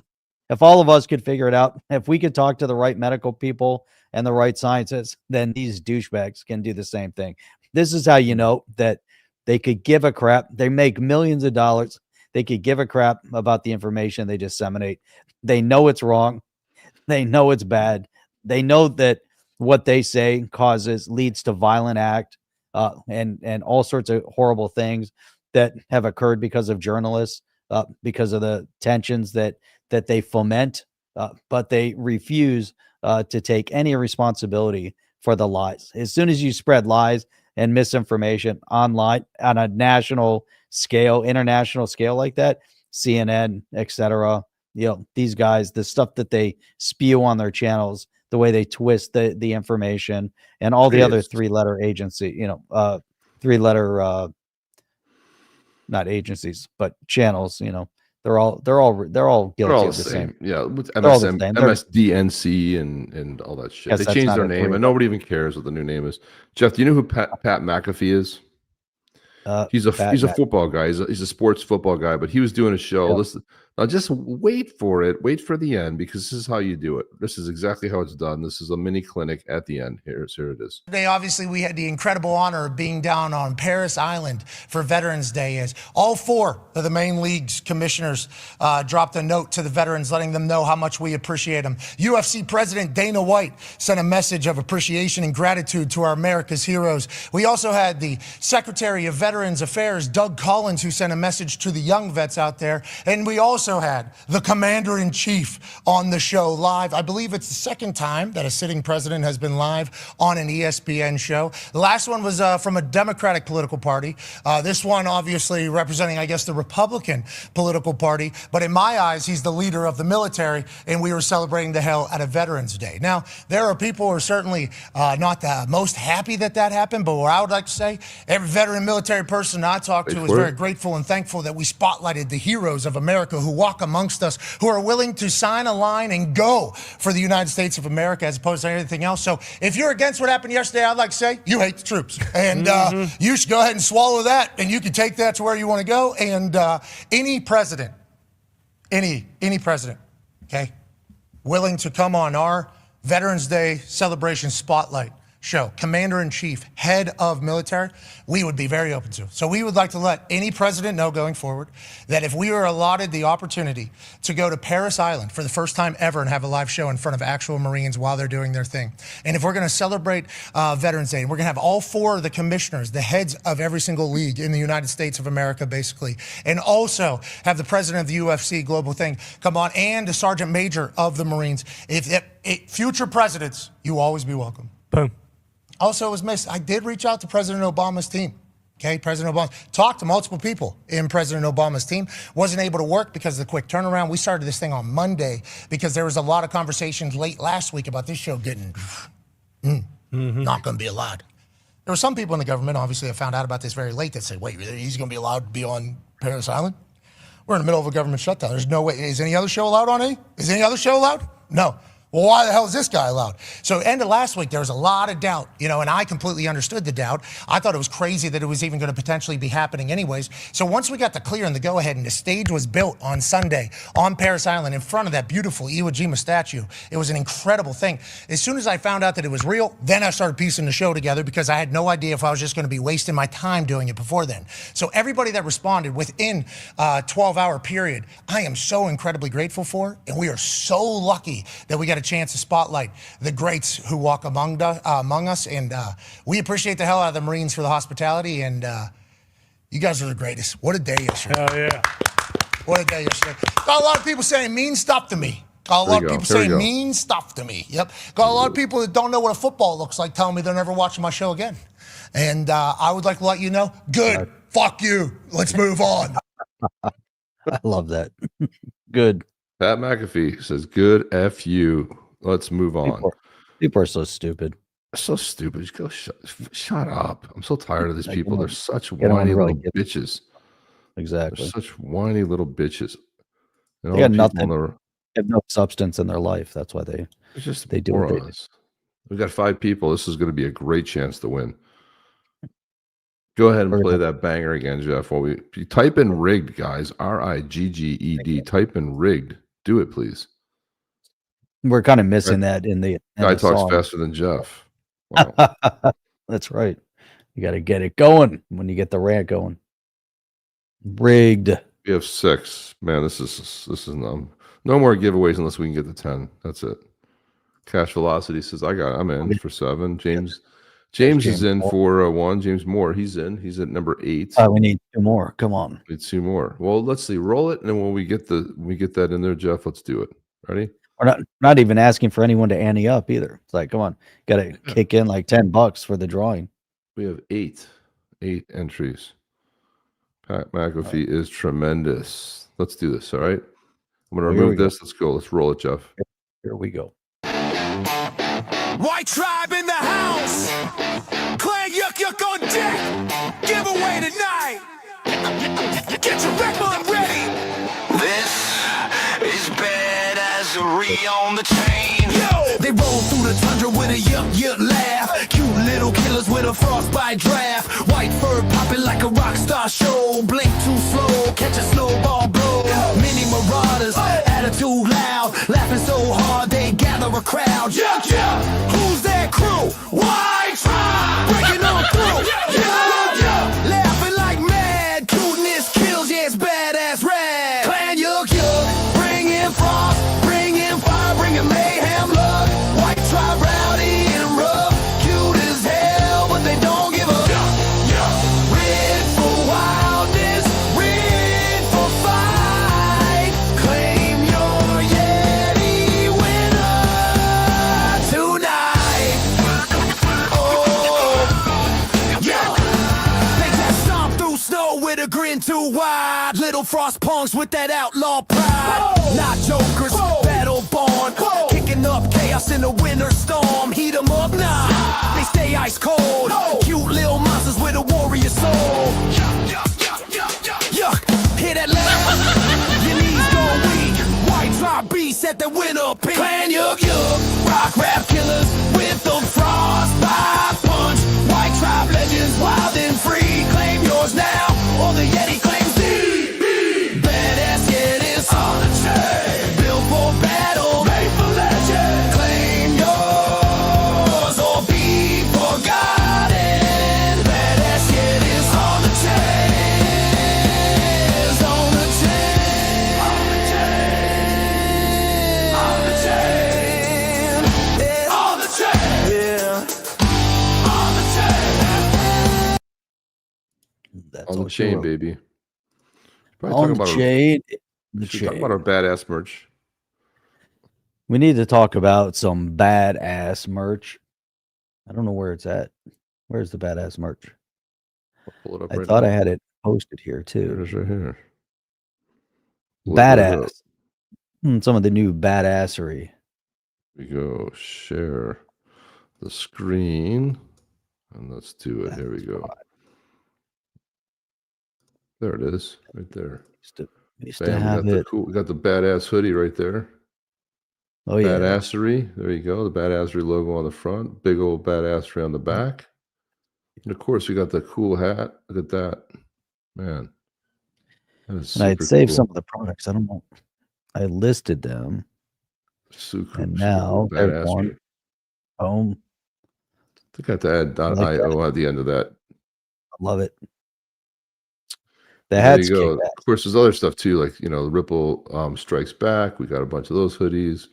could figure it out, if we could talk to the right medical people and the right scientists, then these douchebags can do the same thing. This is how you know that they could give a crap. They make millions of dollars. They could give a crap about the information they disseminate. They know it's wrong. They know it's bad. They know that what they say leads to violent act and all sorts of horrible things that have occurred because of journalists, because of the tensions that they foment, but they refuse to take any responsibility for the lies. As soon as you spread lies and misinformation online on a national scale, international scale like that, CNN, etc., these guys, the stuff that they spew on their channels, the way they twist the information, and all the other three-letter agency, three-letter not agencies, but channels, They're all guilty of the same. Yeah, with They're all the same. MSDNC and all that shit. Guess They that's changed not their a name, free and nobody even cares what the new name is. Jeff, do you know who Pat McAfee is? He's a football guy. He's a sports football guy, but he was doing a show. Yep. Listen, now just wait for it. Wait for the end, because this is how you do it. This is exactly how it's done. This is a mini clinic at the end. Here it is. Today, obviously, we had the incredible honor of being down on Paris Island for Veterans Day, as all 4 of the main league's commissioners dropped a note to the veterans letting them know how much we appreciate them. UFC President Dana White sent a message of appreciation and gratitude to our America's heroes. We also had the Secretary of Veterans Affairs, Doug Collins, who sent a message to the young vets out there. And we also had the Commander-in-Chief on the show live. I believe it's the second time that a sitting president has been live on an ESPN show. The last one was from a Democratic political party. This one obviously representing, I guess, the Republican political party. But in my eyes, he's the leader of the military, and we were celebrating the hell at a Veterans Day. Now, there are people who are certainly not the most happy that happened, but what I would like to say, every veteran military person I talked to is very grateful and thankful that we spotlighted the heroes of America who walk amongst us, who are willing to sign a line and go for the United States of America as opposed to anything else. So if you're against what happened yesterday, I'd like to say you hate the troops. And you should go ahead and swallow that, and you can take that to where you want to go. And any president, any president, okay, willing to come on our Veterans Day celebration spotlight show, Commander-in-Chief, head of military, we would be very open to. So we would like to let any president know going forward that if we were allotted the opportunity to go to Paris Island for the first time ever and have a live show in front of actual Marines while they're doing their thing, and if we're going to celebrate Veterans Day, and we're going to have all 4 of the commissioners, the heads of every single league in the United States of America, basically, and also have the president of the UFC global thing come on, and the sergeant major of the Marines. If future presidents, you always be welcome. Boom. Also, it was missed. I did reach out to President Obama's team. Okay, President Obama talked to multiple people in President Obama's team. Wasn't able to work because of the quick turnaround. We started this thing on Monday because there was a lot of conversations late last week about this show getting not going to be allowed. There were some people in the government, obviously, that found out about this very late that said, wait, he's going to be allowed to be on Paris Island? We're in the middle of a government shutdown. There's no way. Is any other show allowed on any? Is any other show allowed? No. Well, why the hell is this guy allowed? So end of last week, there was a lot of doubt, and I completely understood the doubt. I thought it was crazy that it was even going to potentially be happening anyways. So once we got the clear and the go-ahead and the stage was built on Sunday on Paris Island in front of that beautiful Iwo Jima statue, it was an incredible thing. As soon as I found out that it was real, then I started piecing the show together because I had no idea if I was just going to be wasting my time doing it before then. So everybody that responded within a 12-hour period, I am so incredibly grateful for, and we are so lucky that we got a chance to spotlight the greats who walk among us, and we appreciate the hell out of the Marines for the hospitality, and you guys are the greatest. What a day yesterday. Hell yeah. What a day yesterday. Got a lot of people saying mean stuff to me. Got a lot of people saying mean stuff to me. Yep. Got a lot of people that don't know what a football looks like telling me they're never watching my show again. And I would like to let you know, good, fuck you. Let's move on. I love that. Good. Pat McAfee says, good F you. Let's move on. People are so stupid. So stupid. Just go shut up. I'm so tired of these people. They're such whiny little bitches. Exactly. They're such whiny little bitches. They got nothing. They have no substance in their life. That's why they do what they do. We've got 5 people. This is going to be a great chance to win. Go ahead and play that banger again, Jeff. While we type in rigged, guys. RIGGED. Type in rigged. Do it, please. We're kind of missing that in the guy talks faster than Jeff. Wow. That's right. You got to get it going when you get the rant going. Rigged. We have 6. Man, this is no more giveaways unless we can get to 10. That's it. Cash Velocity says I'm in for 7. James is in for 1. James Moore, he's in. He's at number 8. We need 2 more. Come on. We need 2 more. Well, let's see. Roll it, and then when we get that in there, Jeff, let's do it. Ready? We're not even asking for anyone to ante up either. It's like, come on, got to kick in like $10 for the drawing. We have 8 entries. Pat McAfee is tremendous. Let's do this. All right. I'm going to remove this. Let's go. Let's roll it, Jeff. Here we go. White tribe in the house. Clan Yuk on deck. Giveaway tonight. Get your record ready. Treasury on the chain. Yo, they roll through the tundra with a yuck laugh. Cute little killers with a frostbite draft. White fur popping like a rock star show. Blink too slow, catch a snowball blow. Mini marauders, attitude loud, laughing so hard they gather a crowd. Yeah, who's that crew? White tribe, breaking on through. Yeah, laughing like mad. Cuteness kills, yeah, it's badass rad. Clan yuck, bringing frost, bringing fire, bringing mayhem luck. White tribe rowdy and rough, cute as hell, but they don't give up. Red for wildness, red for fight. Claim your Yeti winner tonight. Oh, yeah. They just stomp through snow with a grin too wide. Little frost punks with that outlaw pride. Not jokers, battle born. Kicking up chaos in the winter storm. Heat 'em up, nah. They stay ice cold. Cute little monsters with a warrior soul. Yuck, hear that laugh? Your knees go weak. White tribe beast at the winter peak. Clan yuck, rock rap killers with the frostbite punch. White tribe legends, wild and free. Claim yours now, or the Yeti claims thee. Badass Yetis on the chain. Built for battle, made for legend. Claim yours or be forgotten. Badass Yetis on the chain. On the chain. On the chain. On the chain. Yeah. On the chain. Yeah. On the chain. That's On the what she chain, wrote. baby. Probably On talking the about chain. we should talk about our badass merch. We need to talk about some badass merch. I don't know where it's at. Where's the badass merch? I'll pull it up I right thought now. I had it posted here too. It is right here. Pull it right up. Badass. Some of the new badassery. We go share the screen and let's do it. Here we go. There it is, right there. Used to Bam, have we got it. the cool. We got the badass hoodie right there. Oh yeah. Badassery. There you go. The badassery logo on the front. Big old badassery on the back. And of course, we got the cool hat. Look at that, man. That is And I'd super saved cool. some of the products. I don't know. I listed them. Super, And super now cool there's one. badassery. Boom. I think I have to add like .io at the end of that. I love it. The There hats you go. kick ass. Of course, there's other stuff too, like Ripple Strikes Back. We got a bunch of those hoodies,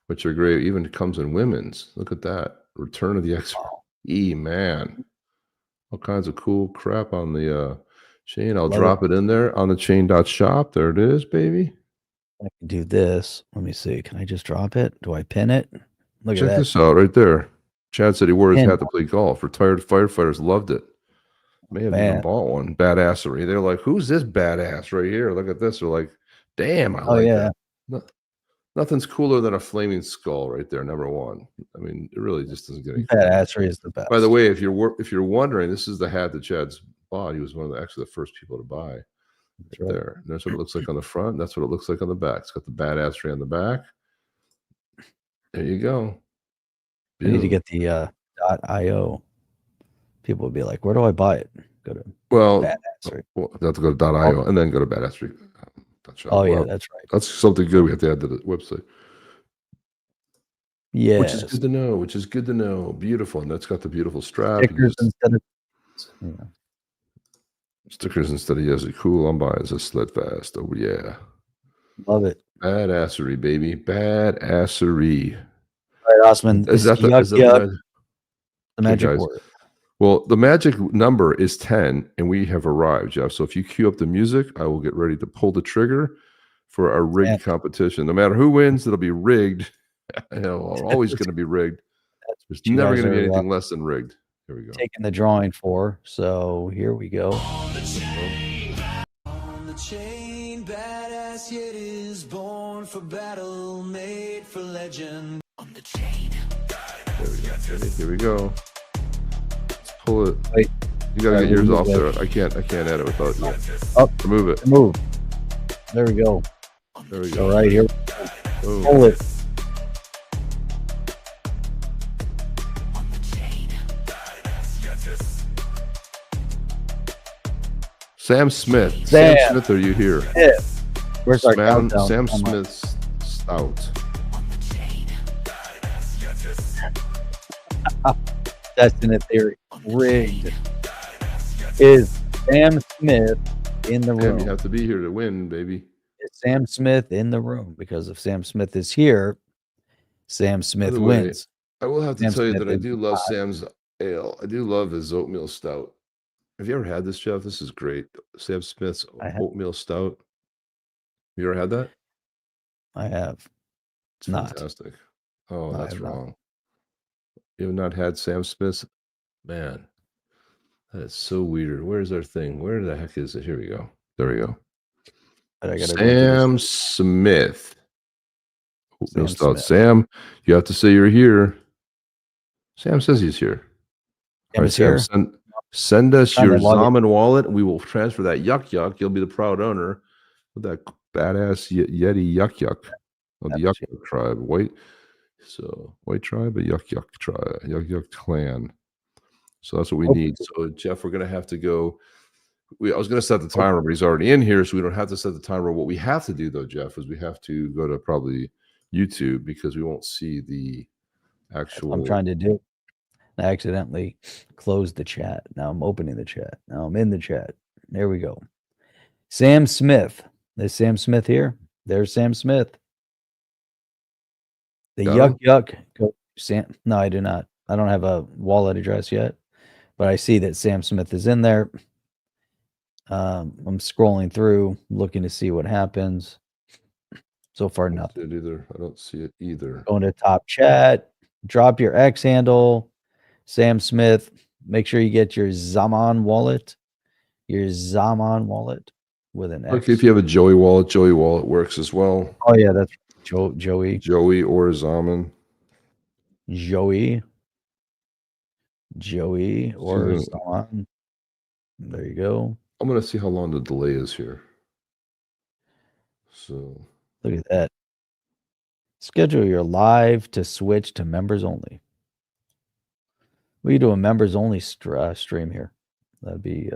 which are great. Even comes in women's. Look at that. Return of the XRE, man. All kinds of cool crap on the chain. I'll Love drop it in there on the chain.shop. There it is, baby. I can do this. Let me see. Can I just drop it? Do I pin it? Look Check at that. this out right there. Chad said he wore his Pin. hat to play golf. Retired firefighters loved it. May have even Man. bought one. Badassery. They're like, who's this badass right here? Look at this. They're like, damn, I Oh like yeah. that. Nothing's cooler than a flaming skull right there, number one. I mean, it really just doesn't get any cooler. Badassery is the best. By the way, if you're wondering, this is the hat that Chad's bought. He was one of the first people to buy. Right there. And that's what it looks like on the front. That's what it looks like on the back. It's got the badassery on the back. There you go. I need to Beautiful. get the .io. People would be like, "Where do I buy it?" Go to Badassery. Well, you have to go to .io and then go to badassery. Oh yeah, that's right. That's something good we have to add to the website. Yeah. Which is good to know. Which is good to know. Beautiful. And that's got the beautiful strap. Stickers instead of Stickers instead of yes, cool. I'm buying a sled fast. Oh yeah. Love it. Badassery, baby. Badassery. All right, Osman. Is that the, yuck, is that yuck, the the magic guys. word? Well, the magic number is 10, and we have arrived, Jeff. So if you cue up the music, I will get ready to pull the trigger for our rigged competition. No matter who wins, it'll be rigged. Always going to be rigged. There's what you never guys going to be are, anything less than rigged. Here we go. Taking the drawing for. So here we go. On the chain, badass yet is born for battle, made for legend. On the chain. Here we go. Let's pull it. Wait. You gotta All get right, yours we'll off move there. I can't edit without you. Oh, remove it. Move. There we go. There we go. All right, here. Boom. Pull it. Sam Smith. Sam Smith, are you here? Where's our countdown? Sam Smith's stout. Destinate theory. Rigged. Is Sam Smith in the room? You have to be here to win, baby. Is Sam Smith in the room? Because if Sam Smith is here, Sam Smith wins. I will have to tell you that I do love Sam's ale. I do love his oatmeal stout. Have you ever had this, Jeff? This is great. Sam Smith's oatmeal stout. You ever had that? I have. It's fantastic. Oh, that's wrong. You have not had Sam Smith's? Man, that is so weird. Where's our thing? Where the heck is it? Here we go. There we go. Sam Smith. Oatmeal stout. Sam, you have to say you're here. Sam says he's here. All right, Sam, send us your Zaman wallet. We will transfer that yuck. You'll be the proud owner of that badass Yeti yuck of the yuck tribe. White tribe, a yuck tribe, yuck clan. So that's what we need. So Jeff, we're gonna have to go. I was gonna set the timer, but he's already in here, so we don't have to set the timer. What we have to do though, Jeff, is we have to go to probably YouTube because we won't see the actual. I'm trying to do. I accidentally closed the chat. Now I'm opening the chat. Now I'm in the chat. There we go. Sam Smith. Is Sam Smith here? There's Sam Smith. The yuck. Go, Sam. No, I do not. I don't have a wallet address yet, but I see that Sam Smith is in there. I'm scrolling through, looking to see what happens. So far, nothing. I don't see it either. Going to top chat. Drop your X handle. Sam Smith. Make sure you get your Zaman wallet. Your Zaman wallet with an X. Okay, if you have a Joey wallet works as well. Oh yeah, that's Joey. Joey or Zaman. Joey or Zaman. There you go. I'm gonna see how long the delay is here. So look at that. Schedule your live to switch to members only. We do a members only stream here. That'd be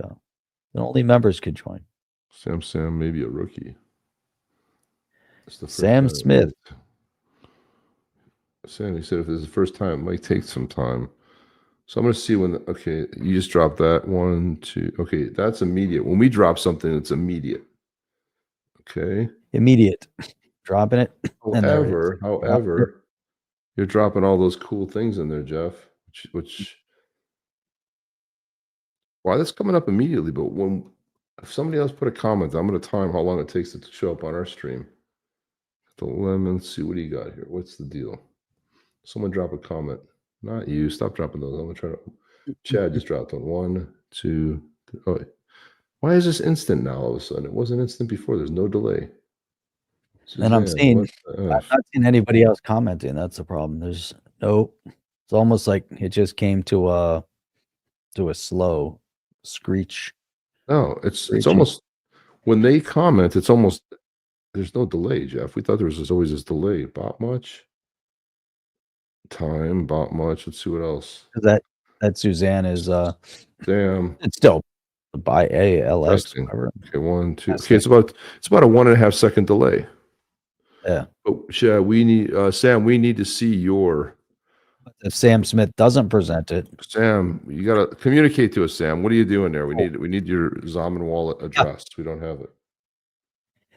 only members could join. Sam, maybe a rookie. Sam Smith. Sam, he said if it's the first time, it might take some time. So I'm going to see when. Okay, you just dropped that 1, 2. Okay, that's immediate. When we drop something, it's immediate. Okay. Immediate. Dropping it. However, you're dropping all those cool things in there, Jeff. Why that's coming up immediately? But if somebody else put a comment, I'm going to time how long it takes it to show up on our stream. The lemon. See what do you got here? What's the deal? Someone drop a comment. Not you. Stop dropping those. I'm gonna try to. Chad just dropped one. 1, 2. 3. Oh, why is this instant now? All of a sudden, it wasn't instant before. There's no delay. And I'm seeing. I'm not seeing anybody else commenting. That's the problem. There's no. It's almost like it just came to a slow screech. No, it's almost when they comment. It's almost there's no delay, Jeff. We thought there was always this delay. Bot much. Time bought much. Let's see what else. That Suzanne is damn. It's still by ALX. Okay, 1, 2. Okay, it's about a 1.5 second delay. Yeah. But we need Sam. We need to see your. If Sam Smith doesn't present it, Sam, you gotta communicate to us, Sam. What are you doing there? We need your Zaman wallet address. We don't have it.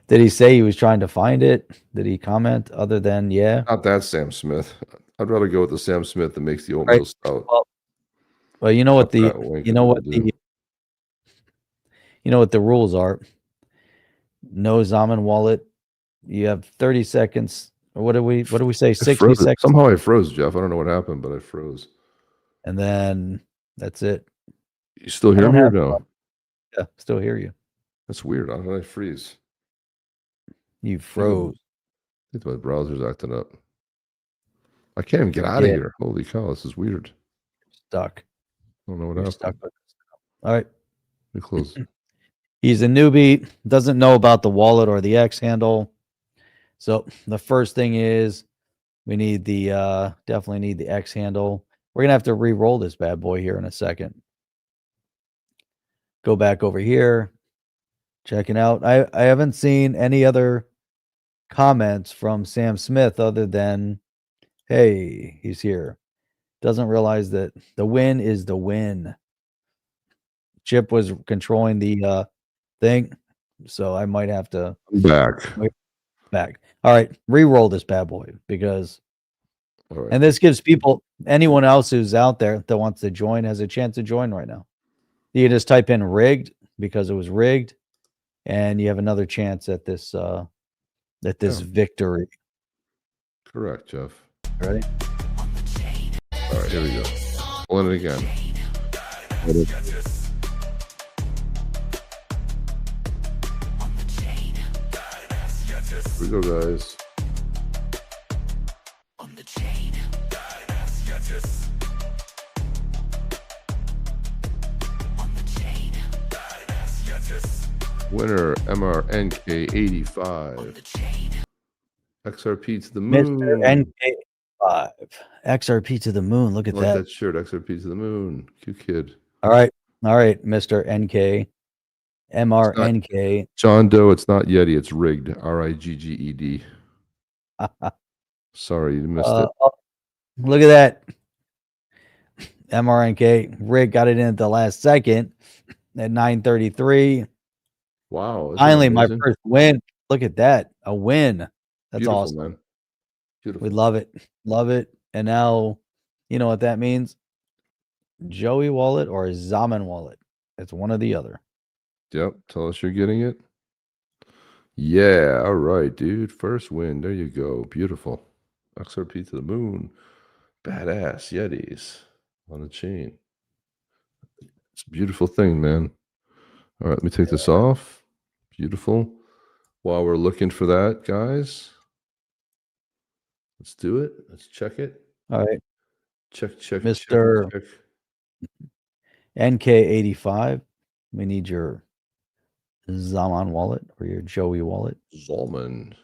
Did he say he was trying to find it? Did he comment other than yeah? Not that Sam Smith. I'd rather go with the Sam Smith that makes the oatmeal stout. Well, you know what the rules are. No Zaman wallet. You have 30 seconds. Or what do we say? 60 seconds. Somehow I froze, Jeff. I don't know what happened, but I froze. And then that's it. You still hear me or no? Yeah, still hear you. That's weird. How did I freeze? You froze. I think my browser's acting up. I can't even get out of here. Holy cow, this is weird. Stuck. I don't know what happened. Stuck. All right. We close. He's a newbie, doesn't know about the wallet or the X handle. So the first thing is we need the definitely need the X handle. We're gonna have to re-roll this bad boy here in a second. Go back over here. Checking out. I haven't seen any other comments from Sam Smith other than, hey, he's here. Doesn't realize that the win is the win. Chip was controlling the thing, so I might have to back. All right, re-roll this bad boy because, and this gives people, anyone else who's out there that wants to join has a chance to join right now. You just type in rigged because it was rigged, and you have another chance at this victory. Correct, Jeff. Ready? All right, here we go. Pulling it again. Here we go, guys. Winner MRNK85. XRP to the moon. Mr. NK5. XRP to the moon. Look at I like that. that shirt. XRP to the moon. Cute kid. All right, Mr. NK. MRNK. John Doe, it's not Yeti, it's rigged. RIGGED. Sorry, you missed it. Oh, look at that. MRNK. Rick got it in at the last second at 9:33. Wow. Finally, my first win. Look at that. A win. That's beautiful, awesome. Man. Beautiful. We love it. Love it. And now, you know what that means? Joey wallet or Zaman wallet. It's one or the other. Yep. Tell us you're getting it. Yeah. All right, dude. First win. There you go. Beautiful. XRP to the moon. Badass Yetis on the chain. It's a beautiful thing, man. All right, let me take this off. Beautiful. While we're looking for that, guys, let's do it. Let's check it. All right. Check, Mr. check. NK85. We need your Zaman wallet or your Joey wallet. Zolman.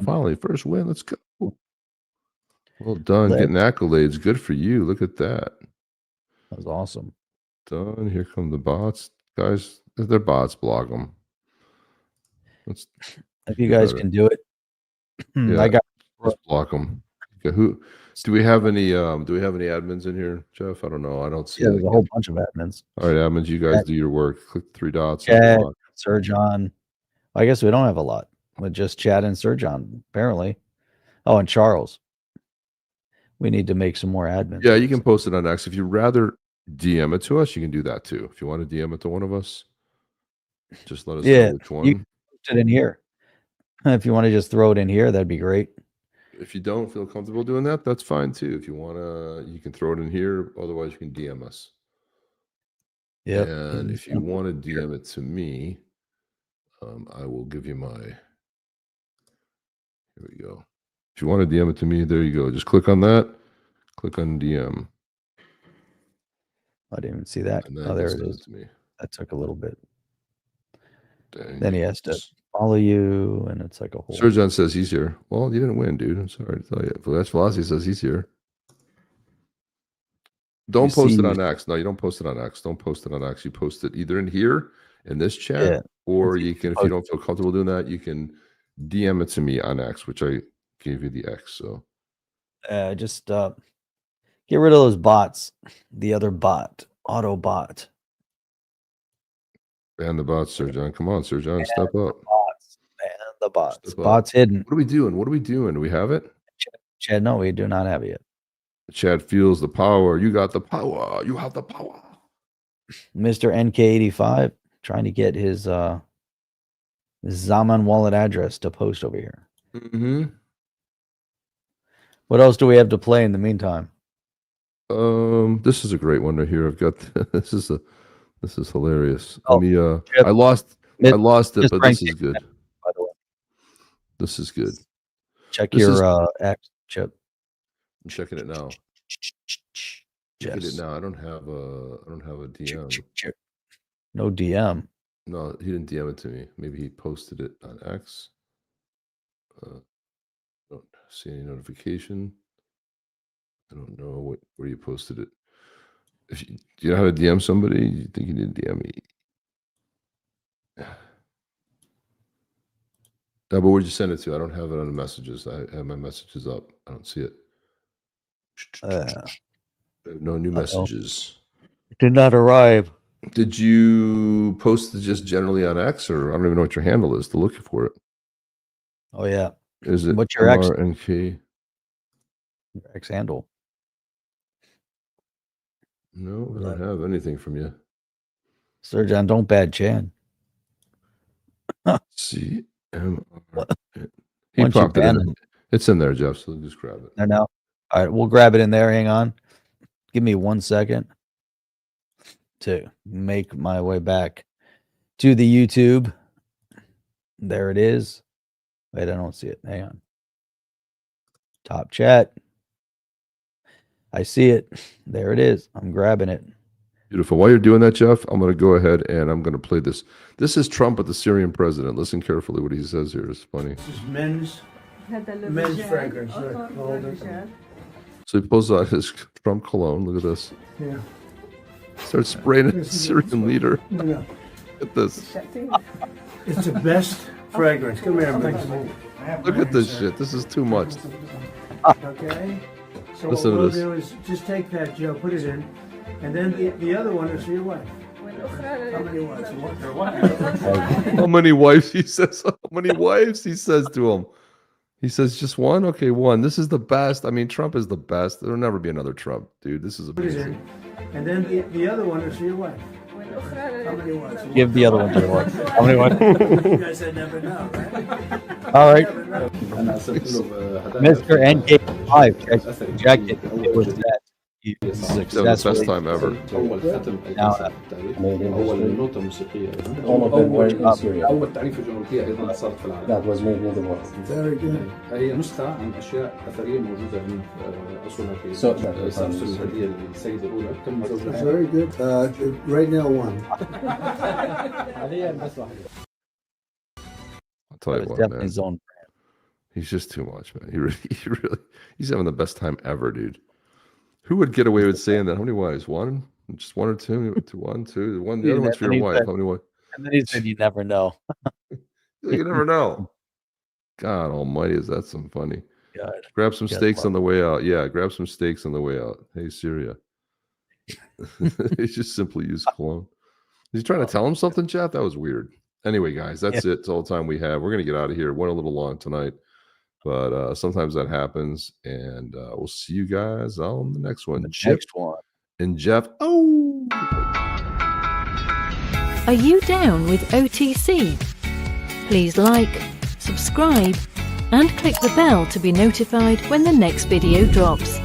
Finally, first win. Let's go. Well done. Getting accolades. Good for you. Look at that. That was awesome. Done. Here come the bots. Guys, if they're bots, block them. If you guys can do it. Yeah, I got let's block them. Okay, who do we have any admins in here, Jeff? I don't know. I don't see there's a whole bunch of admins. All right, admins, you guys do your work. Click the three dots. Chad, Sir John. I guess we don't have a lot. With just Chad and Sir John, apparently. Oh, and Charles. We need to make some more admins. Yeah, you can post it on X. If you'd rather DM it to us, you can do that too. If you want to DM it to one of us, just let us know which one. You can post it in here. If you want to just throw it in here, that'd be great. If you don't feel comfortable doing that, that's fine too. If you want to, you can throw it in here. Otherwise, you can DM us. Yeah. And if you want to DM it to me, I will give you my. Here we go. If you want to DM it to me, there you go. Just click on that. Click on DM. I didn't even see that. Oh, there it is. To me. That took a little bit. Dang. Then he has to follow you, and it's like a whole. Sir John says he's here. Well, you didn't win, dude. I'm sorry to tell you. Flash Velocity says he's here. Don't post it on X. No, you don't post it on X. Don't post it on X. You post it either in here in this chat, or you can, if you don't feel comfortable doing that, you can DM it to me on X, which I gave you the X. So just get rid of those bots. The other bot, auto bot. Ban the bots, Sir John. Come on, Sir John, step up. Ban the bots. Bots hidden. What are we doing? What are we doing? Do we have it? Chad, no, we do not have it yet. Chad feels the power. You got the power. You have the power. Mr. NK85 trying to get his Zaman wallet address to post over here. Mm-hmm. What else do we have to play in the meantime? This is a great one right here. I've got this is hilarious. Let me I lost it, but this is good. By the way. This is good. Check your X, Chip. I'm checking it now. Checking it now. I don't have a DM. No DM. No, he didn't DM it to me. Maybe he posted it on X. Don't see any notification. I don't know where you posted it. Do you know how to DM somebody? You think you did DM me? No, but where'd you send it to? I don't have it on the messages. I have my messages up. I don't see it. No new messages. It did not arrive. Did you post it just generally on X, or I don't even know what your handle is to look for it? Oh yeah. Is it what's your X? MRNK? Your X handle? No, I don't have anything from you. Sir John, don't bad Chan. CMR. He popped it in. It's in there, Jeff. So just grab it. I know. All right, we'll grab it in there. Hang on. Give me 1 second to make my way back to the YouTube. There it is. Wait, I don't see it. Hang on. Top chat. I see it. There it is. I'm grabbing it. Beautiful. While you're doing that, Jeff, I'm going to go ahead and I'm going to play this. This is Trump with the Syrian president. Listen carefully what he says here. It's funny. This is men's fragrance. So he pulls out his Trump cologne. Look at this. Yeah. Starts spraying at the Syrian leader. Yeah. Look at this. It's the best fragrance. Come here, man. Look at this shit. This is too much. Okay. So Listen what to we'll this. do is just take that, Joe, put it in, and then the other one is for your wife. How many wives? How many wives he says? How many wives he says to him? He says just one. Okay, one. This is the best. I mean, Trump is the best. There'll never be another Trump, dude. This is amazing. And then the other one is for your wife. How many wives? Give the other one to your wife. How many wives? You guys said never know, right? All right. Mr. NK5 checked it. It was that. That was the best time ever. All of them were in Syria. That was made in the world. Very good. So very good. Right now, one. I'll tell you what, man. He's just too much, man. He really, he's having the best time ever, dude. Who would get away with saying that? How many wives? One? Just one or two? One, two. One. The other one's for your wife. How many wives? And then he said, "You never know." You never know. God Almighty, is that some funny? God. Grab some steaks on the way out. Yeah, grab some steaks on the way out. Hey, Syria. He just simply used cologne. Is he trying to tell him something, Jeff? That was weird. Anyway, guys, that's it. It's all the time we have. We're gonna get out of here. Went a little long tonight. But sometimes that happens, and we'll see you guys on the next one. Next one. And Jeff. Oh. Are you down with OTC? Please like, subscribe, and click the bell to be notified when the next video drops.